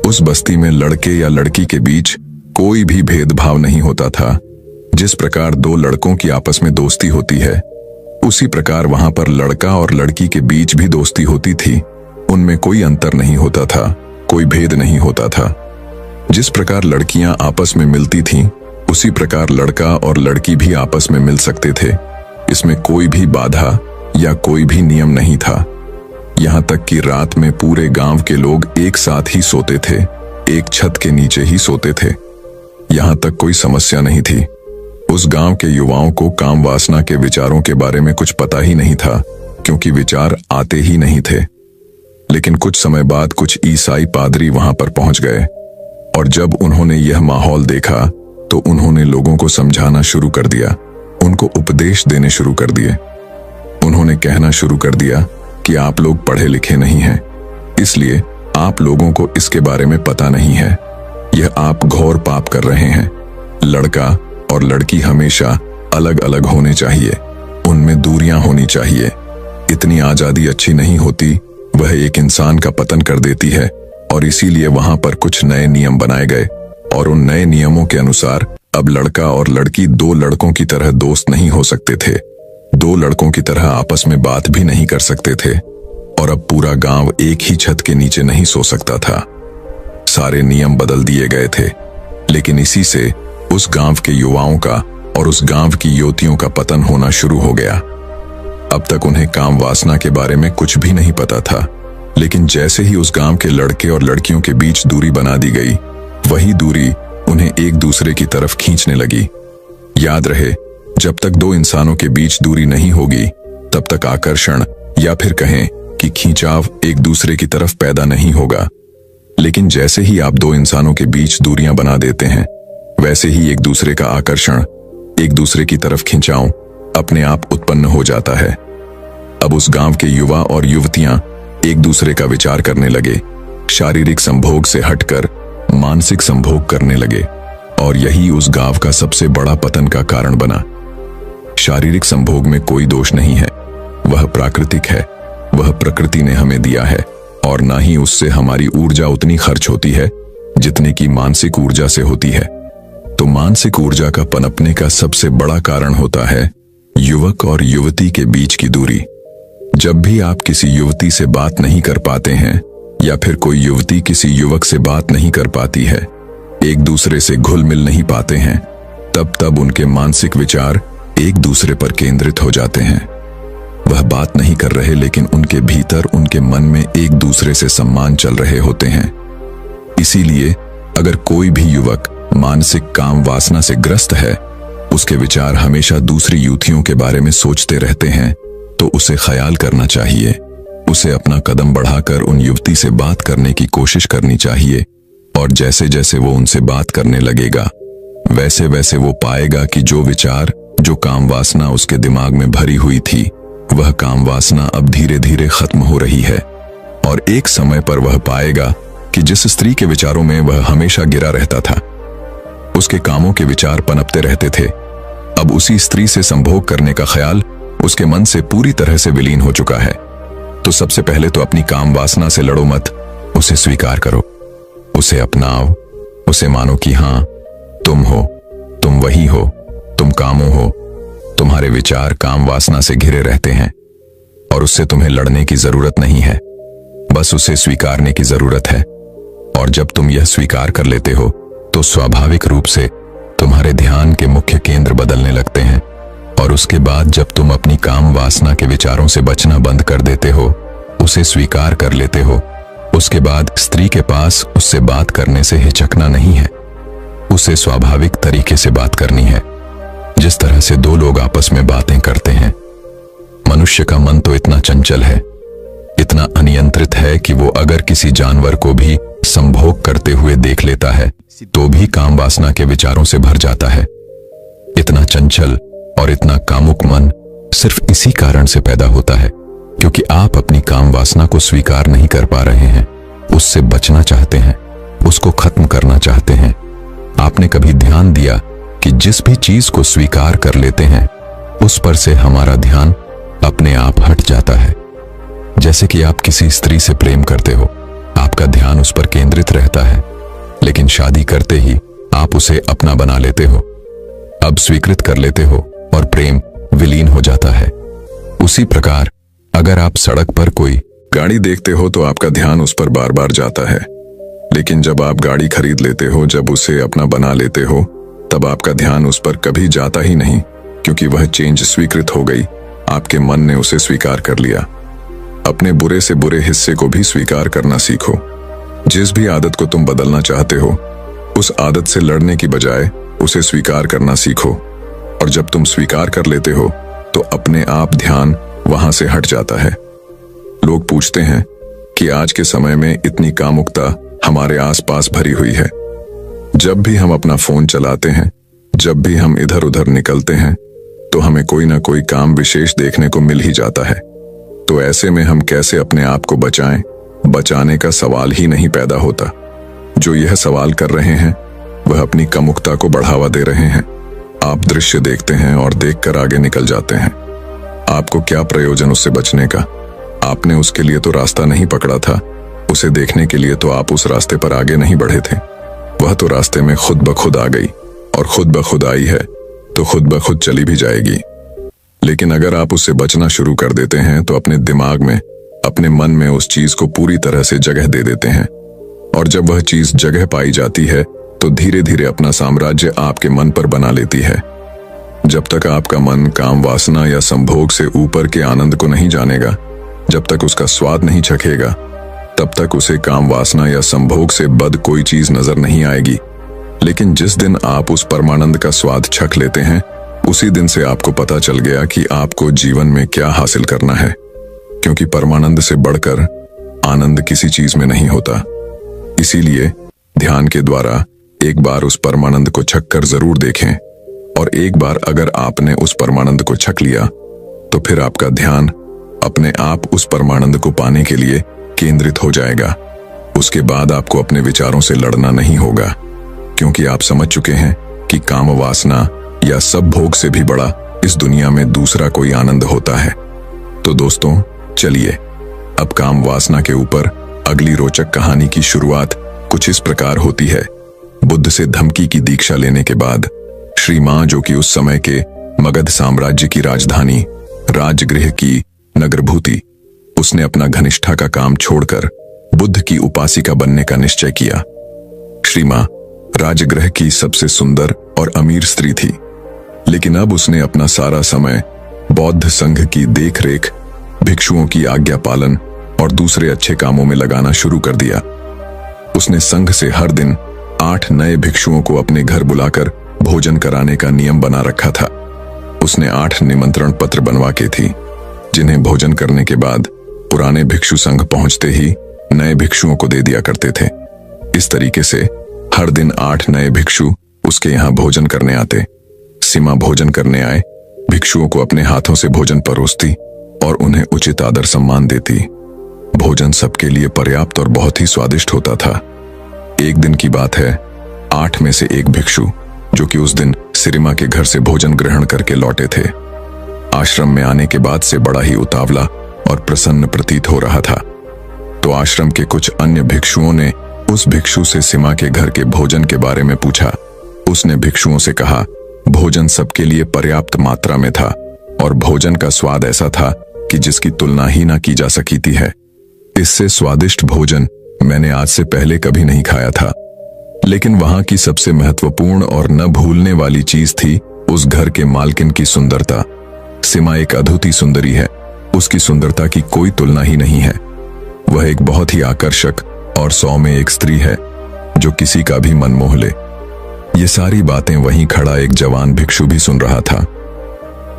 उस बस्ती में लड़के या लड़की के बीच कोई भी भेदभाव नहीं होता था। जिस प्रकार दो लड़कों की आपस में दोस्ती होती है, उसी प्रकार वहां पर लड़का और लड़की के बीच भी दोस्ती होती थी। उनमें कोई अंतर नहीं होता था, कोई भेद नहीं होता था। जिस प्रकार लड़कियां आपस में मिलती थीं, उसी प्रकार लड़का और लड़की भी आपस में मिल सकते थे। इसमें कोई भी बाधा या कोई भी नियम नहीं था। यहां तक कि रात में पूरे गांव के लोग एक साथ ही सोते थे, एक छत के नीचे ही सोते थे। यहां तक कोई समस्या नहीं थी। उस गांव के युवाओं को काम वासना के विचारों के बारे में कुछ पता ही नहीं था, क्योंकि विचार आते ही नहीं थे। लेकिन कुछ समय बाद कुछ ईसाई पादरी वहां पर पहुंच गए, और जब उन्होंने यह माहौल देखा तो उन्होंने लोगों को समझाना शुरू कर दिया, उनको उपदेश देने शुरू कर दिए। उन्होंने कहना शुरू कर दिया कि आप लोग पढ़े लिखे नहीं हैं, इसलिए आप लोगों को इसके बारे में पता नहीं है। यह आप घोर पाप कर रहे हैं। लड़का और लड़की हमेशा अलग अलग होने चाहिए, उनमें दूरियां होनी चाहिए। इतनी आजादी अच्छी नहीं होती, वह एक इंसान का पतन कर देती है। और इसीलिए वहां पर कुछ नए नियम बनाए गए, और उन नए नियमों के अनुसार अब लड़का और लड़की दो लड़कों की तरह दोस्त नहीं हो सकते थे, दो लड़कों की तरह आपस में बात भी नहीं कर सकते थे, और अब पूरा गांव एक ही छत के नीचे नहीं सो सकता था। सारे नियम बदल दिए गए थे, लेकिन इसी से उस गांव के युवाओं का और उस गांव की युवतियों का पतन होना शुरू हो गया। अब तक उन्हें काम वासना के बारे में कुछ भी नहीं पता था, लेकिन जैसे ही उस गांव के लड़के और लड़कियों के बीच दूरी बना दी गई, वही दूरी उन्हें एक दूसरे की तरफ खींचने लगी। याद रहे, जब तक दो इंसानों के बीच दूरी नहीं होगी, तब तक आकर्षण या फिर कहें कि खींचाव एक दूसरे की तरफ पैदा नहीं होगा। लेकिन जैसे ही आप दो इंसानों के बीच दूरियां बना देते हैं, वैसे ही एक दूसरे का आकर्षण, एक दूसरे की तरफ खिंचाव अपने आप उत्पन्न हो जाता है। अब उस गांव के युवा और युवतियां एक दूसरे का विचार करने लगे, शारीरिक संभोग से हटकर मानसिक संभोग करने लगे, और यही उस गांव का सबसे बड़ा पतन का कारण बना। शारीरिक संभोग में कोई दोष नहीं है, वह प्राकृतिक है, वह प्रकृति ने हमें दिया है, और ना ही उससे हमारी ऊर्जा उतनी खर्च होती है जितनी कि मानसिक ऊर्जा से होती है। तो मानसिक ऊर्जा का पनपने का सबसे बड़ा कारण होता है युवक और युवती के बीच की दूरी। जब भी आप किसी युवती से बात नहीं कर पाते हैं, या फिर कोई युवती किसी युवक से बात नहीं कर पाती है, एक दूसरे से घुल मिल नहीं पाते हैं, तब उनके मानसिक विचार एक दूसरे पर केंद्रित हो जाते हैं। वह बात नहीं कर रहे, लेकिन उनके भीतर, उनके मन में एक दूसरे से सम्मान चल रहे होते हैं। इसीलिए अगर कोई भी युवक मानसिक काम वासना से ग्रस्त है, उसके विचार हमेशा दूसरी युवतियों के बारे में सोचते रहते हैं, तो उसे ख्याल करना चाहिए। उसे अपना कदम बढ़ाकर उन युवती से बात करने की कोशिश करनी चाहिए, और जैसे जैसे वो उनसे बात करने लगेगा, वैसे वैसे वो पाएगा कि जो विचार, जो काम वासना उसके दिमाग में भरी हुई थी, वह काम वासना अब धीरे धीरे खत्म हो रही है। और एक समय पर वह पाएगा कि जिस स्त्री के विचारों में वह हमेशा गिरा रहता था, उसके कामों के विचार पनपते रहते थे, अब उसी स्त्री से संभोग करने का ख्याल उसके मन से पूरी तरह से विलीन हो चुका है। तो सबसे पहले तो अपनी काम वासना से लड़ो मत, उसे स्वीकार करो, उसे अपनाओ, उसे मानो कि हां, तुम हो, तुम वही हो, तुम कामों हो, तुम्हारे विचार काम वासना से घिरे रहते हैं, और उससे तुम्हें लड़ने की जरूरत नहीं है, बस उसे स्वीकारने की जरूरत है। और जब तुम यह स्वीकार कर लेते हो, तो स्वाभाविक रूप से तुम्हारे ध्यान के मुख्य केंद्र बदलने लगते हैं, और उसके बाद जब तुम अपनी काम वासना के विचारों से बचना बंद कर देते हो, उसे स्वीकार कर लेते हो, उसके बाद स्त्री के पास उससे बात करने से हिचकना नहीं है, उसे स्वाभाविक तरीके से बात करनी है, जिस तरह से दो लोग आपस में बातें करते हैं। मनुष्य का मन तो इतना चंचल है, इतना अनियंत्रित है कि वो अगर किसी जानवर को भी संभोग करते हुए देख लेता है, तो भी काम वासना के विचारों से भर जाता है। इतना चंचल और इतना कामुक मन सिर्फ इसी कारण से पैदा होता है, क्योंकि आप अपनी काम वासना को स्वीकार नहीं कर पा रहे हैं, उससे बचना चाहते हैं, उसको खत्म करना चाहते हैं। आपने कभी ध्यान दिया कि जिस भी चीज को स्वीकार कर लेते हैं, उस पर से हमारा ध्यान अपने आप हट जाता है। जैसे कि आप किसी स्त्री से प्रेम करते हो, आपका ध्यान उस पर केंद्रित रहता है, लेकिन शादी करते ही आप उसे अपना बना लेते हो, अब स्वीकृत कर लेते हो और प्रेम विलीन हो जाता है। उसी प्रकार अगर आप सड़क पर कोई गाड़ी देखते हो तो आपका ध्यान उस पर बार बार जाता है, लेकिन जब आप गाड़ी खरीद लेते हो, जब उसे अपना बना लेते हो, तब आपका ध्यान उस पर कभी जाता ही नहीं, क्योंकि वह चेंज स्वीकृत हो गई, आपके मन ने उसे स्वीकार कर लिया। अपने बुरे से बुरे हिस्से को भी स्वीकार करना सीखो। जिस भी आदत को तुम बदलना चाहते हो, उस आदत से लड़ने की बजाय उसे स्वीकार करना सीखो, और जब तुम स्वीकार कर लेते हो तो अपने आप ध्यान वहां से हट जाता है। लोग पूछते हैं कि आज के समय में इतनी कामुकता हमारे आसपास भरी हुई है। जब भी हम अपना फोन चलाते हैं, जब भी हम इधर उधर निकलते हैं, तो हमें कोई ना कोई काम विशेष देखने को मिल ही जाता है। तो ऐसे में हम कैसे अपने आप को बचाएं? बचाने का सवाल ही नहीं पैदा होता। जो यह सवाल कर रहे हैं वह अपनी कामुकता को बढ़ावा दे रहे हैं। आप दृश्य देखते हैं और देखकर आगे निकल जाते हैं। आपको क्या प्रयोजन उससे बचने का? आपने उसके लिए तो रास्ता नहीं पकड़ा था, उसे देखने के लिए तो आप उस रास्ते पर आगे नहीं बढ़े थे। वह तो रास्ते में खुद ब खुद आ गई, और खुद ब खुद आई है तो खुद ब खुद चली भी जाएगी। लेकिन अगर आप उससे बचना शुरू कर देते हैं तो अपने दिमाग में, अपने मन में उस चीज को पूरी तरह से जगह दे देते हैं, और जब वह चीज जगह पाई जाती है तो धीरे धीरे अपना साम्राज्य आपके मन पर बना लेती है। जब तक आपका मन काम वासना या संभोग से ऊपर के आनंद को नहीं जानेगा, जब तक उसका स्वाद नहीं चखेगा, तब तक उसे काम वासना या संभोग से बद कोई चीज नजर नहीं आएगी। लेकिन जिस दिन आप उस परमानंद का स्वाद चख लेते हैं, उसी दिन से आपको पता चल गया कि आपको जीवन में क्या हासिल करना है, क्योंकि परमानंद से बढ़कर आनंद किसी चीज में नहीं होता। इसीलिए ध्यान के द्वारा एक बार उस परमानंद को छक कर जरूर देखें, और एक बार अगर आपने उस परमानंद को छक लिया तो फिर आपका ध्यान अपने आप उस परमानंद को पाने के लिए केंद्रित हो जाएगा। उसके बाद आपको अपने विचारों से लड़ना नहीं होगा, क्योंकि आप समझ चुके हैं कि काम वासना या सब भोग से भी बड़ा इस दुनिया में दूसरा कोई आनंद होता है। तो दोस्तों, चलिए अब काम वासना के ऊपर अगली रोचक कहानी की शुरुआत कुछ इस प्रकार होती है। बुद्ध से धमकी की दीक्षा लेने के बाद श्री मां, जो कि उस समय के मगध साम्राज्य की राजधानी राजगृह की नगरभूति, उसने अपना घनिष्ठा का काम छोड़कर बुद्ध की उपासिका बनने का निश्चय किया। श्री मां राजगृह की सबसे सुंदर और अमीर स्त्री थी, लेकिन अब उसने अपना सारा समय बौद्ध संघ की देखरेख, भिक्षुओं की आज्ञा पालन और दूसरे अच्छे कामों में लगाना शुरू कर दिया। उसने संघ से हर दिन 8 नए भिक्षुओं को अपने घर बुलाकर भोजन कराने का नियम बना रखा था। उसने 8 निमंत्रण पत्र बनवा के थी, जिन्हें भोजन करने के बाद पुराने भिक्षु संघ पहुंचते ही नए भिक्षुओं को दे दिया करते थे। इस तरीके से हर दिन 8 नए भिक्षु उसके यहाँ भोजन करने आते। सीमा भोजन करने आए भिक्षुओं को अपने हाथों से भोजन परोसती और उन्हें उचित आदर सम्मान देती। भोजन सबके लिए पर्याप्त और बहुत ही स्वादिष्ट होता था। एक दिन की बात है, 8 में से एक भिक्षु, जो कि उस दिन सिरिमा के घर से भोजन ग्रहण करके लौटे थे, आश्रम में आने के बाद से बड़ा ही उतावला और प्रसन्न प्रतीत हो रहा था। तो आश्रम के कुछ अन्य भिक्षुओं ने उस भिक्षु से सीमा के घर के भोजन के बारे में पूछा। उसने भिक्षुओं से कहा, भोजन सबके लिए पर्याप्त मात्रा में था और भोजन का स्वाद ऐसा था कि जिसकी तुलना ही ना की जा सकती है। इससे स्वादिष्ट भोजन मैंने आज से पहले कभी नहीं खाया था। लेकिन वहां की सबसे महत्वपूर्ण और न भूलने वाली चीज थी उस घर के मालकिन की सुंदरता। सीमा एक अद्भुत सुंदरी है, उसकी सुंदरता की कोई तुलना ही नहीं है। वह एक बहुत ही आकर्षक और सौम्य एक स्त्री है, जो किसी का भी मन मोह ले। ये सारी बातें वहीं खड़ा एक जवान भिक्षु भी सुन रहा था।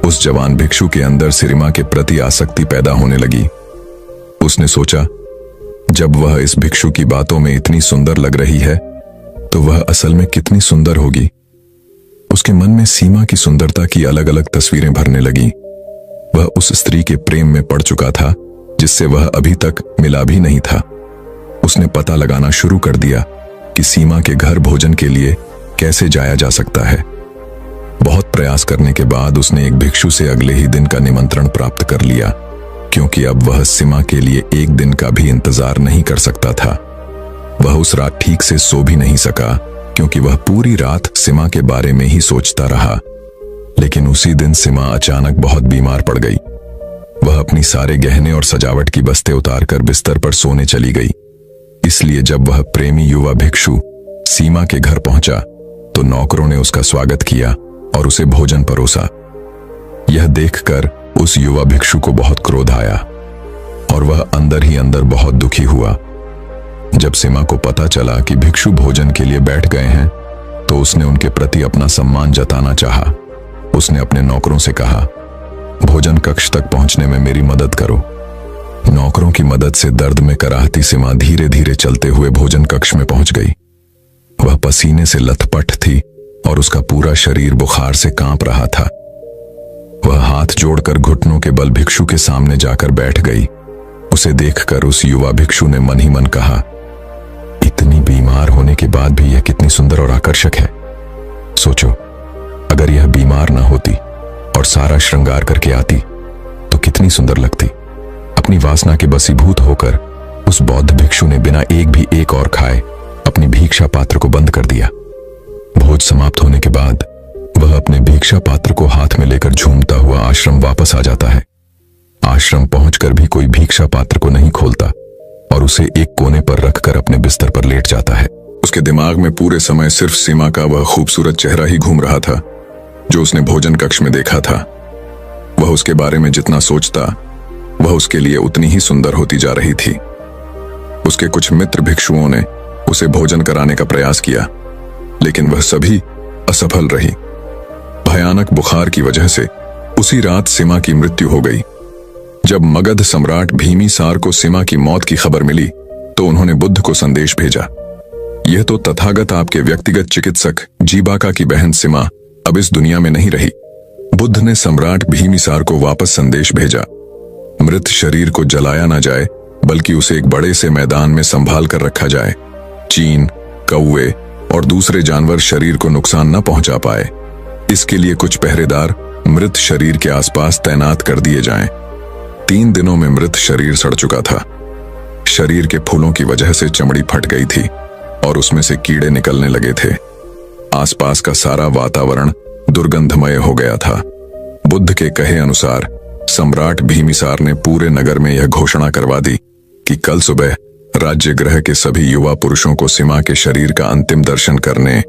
उस जवान भिक्षु के अंदर सिरिमा के प्रति आसक्ति पैदा होने लगी। उसने सोचा, जब वह इस भिक्षु की बातों में इतनी सुंदर लग रही है, तो वह असल में कितनी सुंदर होगी। उसके मन में सीमा की सुंदरता की अलग अलग तस्वीरें भरने लगी। वह उस स्त्री के प्रेम में पड़ चुका था, जिससे वह अभी तक मिला भी नहीं था। उसने पता लगाना शुरू कर दिया कि सीमा के घर भोजन के लिए कैसे जाया जा सकता है। बहुत प्रयास करने के बाद उसने एक भिक्षु से अगले ही दिन का निमंत्रण प्राप्त कर लिया। क्योंकि अब वह सीमा के लिए एक दिन का भी इंतजार नहीं कर सकता था। वह उस रात ठीक से सो भी नहीं सका, क्योंकि वह पूरी रात सीमा के बारे में ही सोचता रहा। लेकिन उसी दिन सीमा अचानक बहुत बीमार पड़ गई। वह अपनी सारे गहने और सजावट की बस्ते उतारकर बिस्तर पर सोने चली गई। इसलिए जब वह प्रेमी युवा भिक्षु सीमा के घर पहुंचा तो नौकरों ने उसका स्वागत किया और उसे भोजन परोसा। यह देखकर उस युवा भिक्षु को बहुत क्रोध आया और वह अंदर ही अंदर बहुत दुखी हुआ। जब सीमा को पता चला कि भिक्षु भोजन के लिए बैठ गए हैं तो उसने उनके प्रति अपना सम्मान जताना चाहा। उसने अपने नौकरों से कहा, भोजन कक्ष तक पहुंचने में मेरी मदद करो। नौकरों की मदद से दर्द में कराहती सीमा धीरे धीरे चलते हुए भोजन कक्ष में पहुंच गई। वह पसीने से लथपथ थी और उसका पूरा शरीर बुखार से कांप रहा था। वह हाथ जोड़कर घुटनों के बल भिक्षु के सामने जाकर बैठ गई। उसे देखकर उस युवा भिक्षु ने मन ही मन कहा, इतनी बीमार होने के बाद भी यह कितनी सुंदर और आकर्षक है। सोचो, अगर यह बीमार न होती और सारा श्रृंगार करके आती तो कितनी सुंदर लगती। अपनी वासना के बसीभूत होकर उस बौद्ध भिक्षु ने बिना एक और खाए अपनी भिक्षा पात्र को बंद कर दिया। भोज समाप्त होने के बाद वह अपने भिक्षा पात्र को हाथ में लेकर झूमता हुआ आश्रम वापस आ जाता है। आश्रम पहुंचकर भी कोई भिक्षा पात्र को नहीं खोलता और उसे एक कोने पर रखकर अपने बिस्तर पर लेट जाता है। उसके दिमाग में पूरे समय सिर्फ सीमा का वह खूबसूरत चेहरा ही घूम रहा था जो उसने भोजन कक्ष में देखा था। वह उसके बारे में जितना सोचता वह उसके लिए उतनी ही सुंदर होती जा रही थी। उसके कुछ मित्र भिक्षुओं ने उसे भोजन कराने का प्रयास किया, लेकिन वह सभी असफल रही। भयानक बुखार की वजह से उसी रात सीमा की मृत्यु हो गई। जब मगध सम्राट भीमीसार को सीमा की मौत की खबर मिली तो उन्होंने बुद्ध को संदेश भेजा, यह तो तथागत आपके व्यक्तिगत चिकित्सक जीबाका की बहन सीमा अब इस दुनिया में नहीं रही। बुद्ध ने सम्राट भीमीसार को वापस संदेश भेजा, मृत शरीर को जलाया ना जाए बल्कि उसे एक बड़े से मैदान में संभाल कर रखा जाए। चीन, कौवे और दूसरे जानवर शरीर को नुकसान न पहुंचा पाए, इसके लिए कुछ पहरेदार मृत शरीर के आसपास तैनात कर दिए जाएं। 3 दिनों में मृत शरीर सड़ चुका था। शरीर के फूलों की वजह से चमड़ी फट गई थी और उसमें से कीड़े निकलने लगे थे। आसपास का सारा वातावरण दुर्गंधमय हो गया था। बुद्ध के कहे अनुसार सम्राट भीमीसार ने पूरे नगर में यह घोषणा करवा दी कि कल सुबह राज्य गृह के सभी युवा पुरुषों को सीमा के शरीर का अंतिम दर्शन करने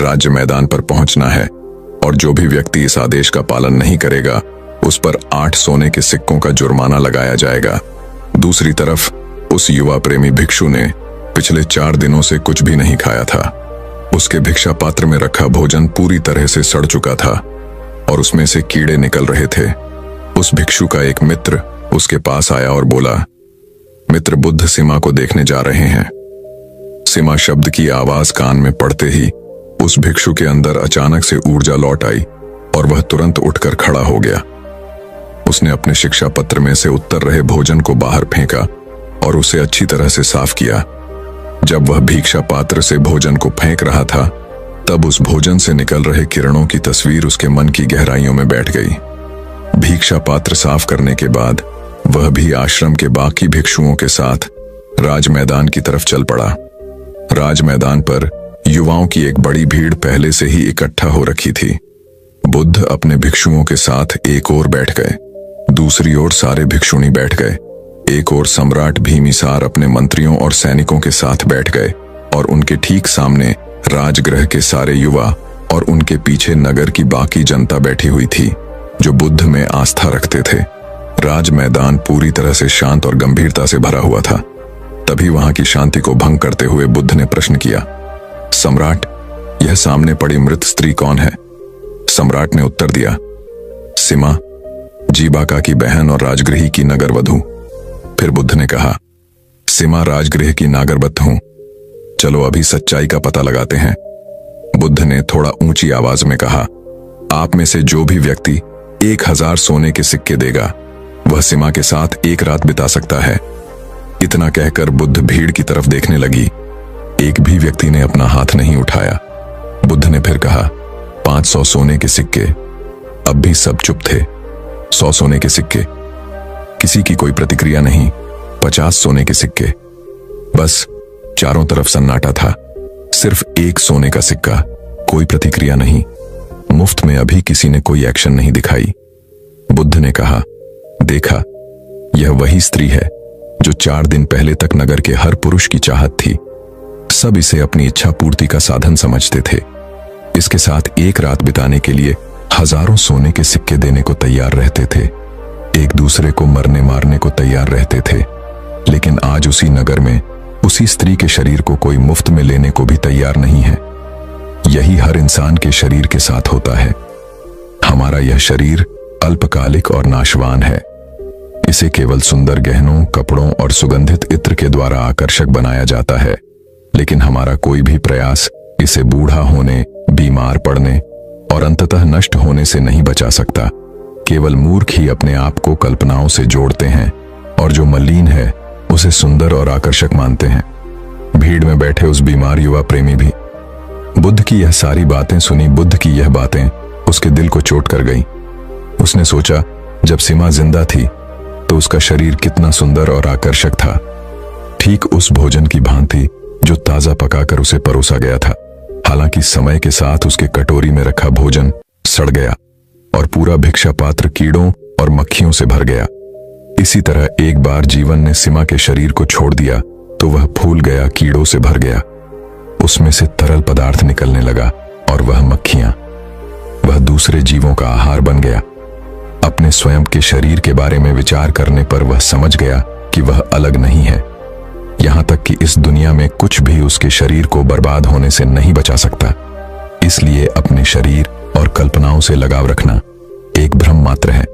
राज्य मैदान पर पहुंचना है और जो भी व्यक्ति इस आदेश का पालन नहीं करेगा उस पर 8 सोने के सिक्कों का जुर्माना लगाया जाएगा। दूसरी तरफ उस युवा प्रेमी भिक्षु ने पिछले 4 दिनों से कुछ भी नहीं खाया था। उसके भिक्षा पात्र में रखा भोजन पूरी तरह से सड़ चुका था और उसमें से कीड़े निकल रहे थे। उस भिक्षु का एक मित्र उसके पास आया और बोला, मित्र बुद्ध सीमा को देखने जा रहे हैं। सीमा शब्द की आवाज कान में पड़ते ही उस भिक्षु के अंदर अचानक से ऊर्जा लौट आई और वह तुरंत उठकर खड़ा हो गया। उसने अपने शिक्षा पत्र में से उत्तर रहे भोजन को बाहर फेंका और उसे अच्छी तरह से साफ किया। जब वह भिक्षा पात्र से भोजन को फेंक रहा था तब उस भोजन से निकल रहे किरणों की तस्वीर उसके मन की गहराइयों में बैठ गई। भिक्षा पात्र साफ करने के बाद वह भी आश्रम के बाकी भिक्षुओं के साथ राज मैदान की तरफ चल पड़ा। राज मैदान पर युवाओं की एक बड़ी भीड़ पहले से ही इकट्ठा हो रखी थी। बुद्ध अपने भिक्षुओं के साथ एक ओर बैठ गए, दूसरी ओर सारे भिक्षुणी बैठ गए। एक ओर सम्राट भीमीसार अपने मंत्रियों और सैनिकों के साथ बैठ गए और उनके ठीक सामने राजगृह के सारे युवा और उनके पीछे नगर की बाकी जनता बैठी हुई थी जो बुद्ध में आस्था रखते थे। राज मैदान पूरी तरह से शांत और गंभीरता से भरा हुआ था। तभी वहां की शांति को भंग करते हुए बुद्ध ने प्रश्न किया, सम्राट, यह सामने पड़ी मृत स्त्री कौन है? सम्राट ने उत्तर दिया, सीमा, जीबाका की बहन और राजगृही की नगर वधू। फिर बुद्ध ने कहा, सीमा राजगृह की नागरबद्ध हूं, चलो अभी सच्चाई का पता लगाते हैं। बुद्ध ने थोड़ा ऊंची आवाज में कहा, आप में से जो भी व्यक्ति 1000 सोने के सिक्के देगा वह सीमा के साथ एक रात बिता सकता है। इतना कहकर बुद्ध भीड़ की तरफ देखने लगी। एक भी व्यक्ति ने अपना हाथ नहीं उठाया। बुद्ध ने फिर कहा, 500 सोने के सिक्के। अब भी सब चुप थे। 100 सोने के सिक्के। किसी की कोई प्रतिक्रिया नहीं। 50 सोने के सिक्के। बस चारों तरफ सन्नाटा था। सिर्फ एक सोने का सिक्का, कोई प्रतिक्रिया नहीं। मुफ्त में अभी किसी ने कोई एक्शन नहीं दिखाई। बुद्ध ने कहा, देखा, यह वही स्त्री है जो 4 दिन पहले तक नगर के हर पुरुष की चाहत थी। सब इसे अपनी इच्छा पूर्ति का साधन समझते थे। इसके साथ एक रात बिताने के लिए हजारों सोने के सिक्के देने को तैयार रहते थे। एक दूसरे को मरने मारने को तैयार रहते थे। लेकिन आज उसी नगर में उसी स्त्री के शरीर को कोई मुफ्त में लेने को भी तैयार नहीं है। यही हर इंसान के शरीर के साथ होता है। हमारा यह शरीर अल्पकालिक और नाशवान है। इसे केवल सुंदर गहनों, कपड़ों और सुगंधित इत्र के द्वारा आकर्षक बनाया जाता है। लेकिन हमारा कोई भी प्रयास इसे बूढ़ा होने, बीमार पड़ने और अंततः नष्ट होने से नहीं बचा सकता। केवल मूर्ख ही अपने आप को कल्पनाओं से जोड़ते हैं और जो मलिन है उसे सुंदर और आकर्षक मानते हैं। भीड़ में बैठे उस बीमार युवा प्रेमी भी। बुद्ध की यह सारी बातें सुनी, बुद्ध की यह बातें उसके दिल को चोट कर गई। उसने सोचा, जब सीमा जिंदा थी तो उसका शरीर कितना सुंदर और आकर्षक था, ठीक उस भोजन की भांति जो ताजा पकाकर उसे परोसा गया था। हालांकि समय के साथ उसके कटोरी में रखा भोजन सड़ गया और पूरा भिक्षा पात्र कीड़ों और मक्खियों से भर गया। इसी तरह एक बार जीवन ने सीमा के शरीर को छोड़ दिया तो वह फूल गया, कीड़ों से भर गया। उसमें से तरल पदार्थ निकलने लगा और वह मक्खियां, वह दूसरे जीवों का आहार बन गया। अपने स्वयं के शरीर के बारे में विचार करने पर वह समझ गया कि वह अलग नहीं है। यहां तक कि इस दुनिया में कुछ भी उसके शरीर को बर्बाद होने से नहीं बचा सकता। इसलिए अपने शरीर और कल्पनाओं से लगाव रखना एक भ्रम मात्र है।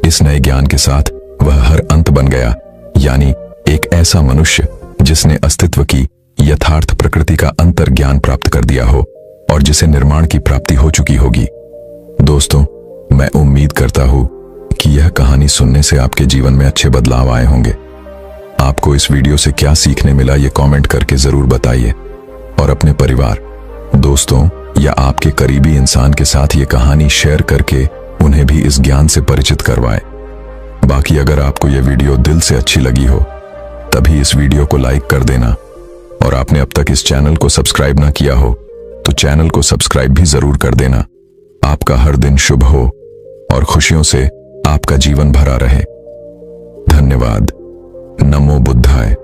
इस नए ज्ञान के साथ वह हर अंत बन गया, यानी एक ऐसा मनुष्य जिसने अस्तित्व की यथार्थ प्रकृति का अंतर ज्ञान प्राप्त कर दिया हो और जिसे निर्माण की प्राप्ति हो चुकी होगी। दोस्तों, मैं उम्मीद करता हूं कि यह कहानी सुनने से आपके जीवन में अच्छे बदलाव आए होंगे। आपको इस वीडियो से क्या सीखने मिला, ये कमेंट करके जरूर बताइए और अपने परिवार, दोस्तों या आपके करीबी इंसान के साथ ये कहानी शेयर करके उन्हें भी इस ज्ञान से परिचित करवाएं। बाकी अगर आपको यह वीडियो दिल से अच्छी लगी हो तभी इस वीडियो को लाइक कर देना और आपने अब तक इस चैनल को सब्सक्राइब ना किया हो तो चैनल को सब्सक्राइब भी जरूर कर देना। आपका हर दिन शुभ हो और खुशियों से आपका जीवन भरा रहे। धन्यवाद। नमो बुद्धाय।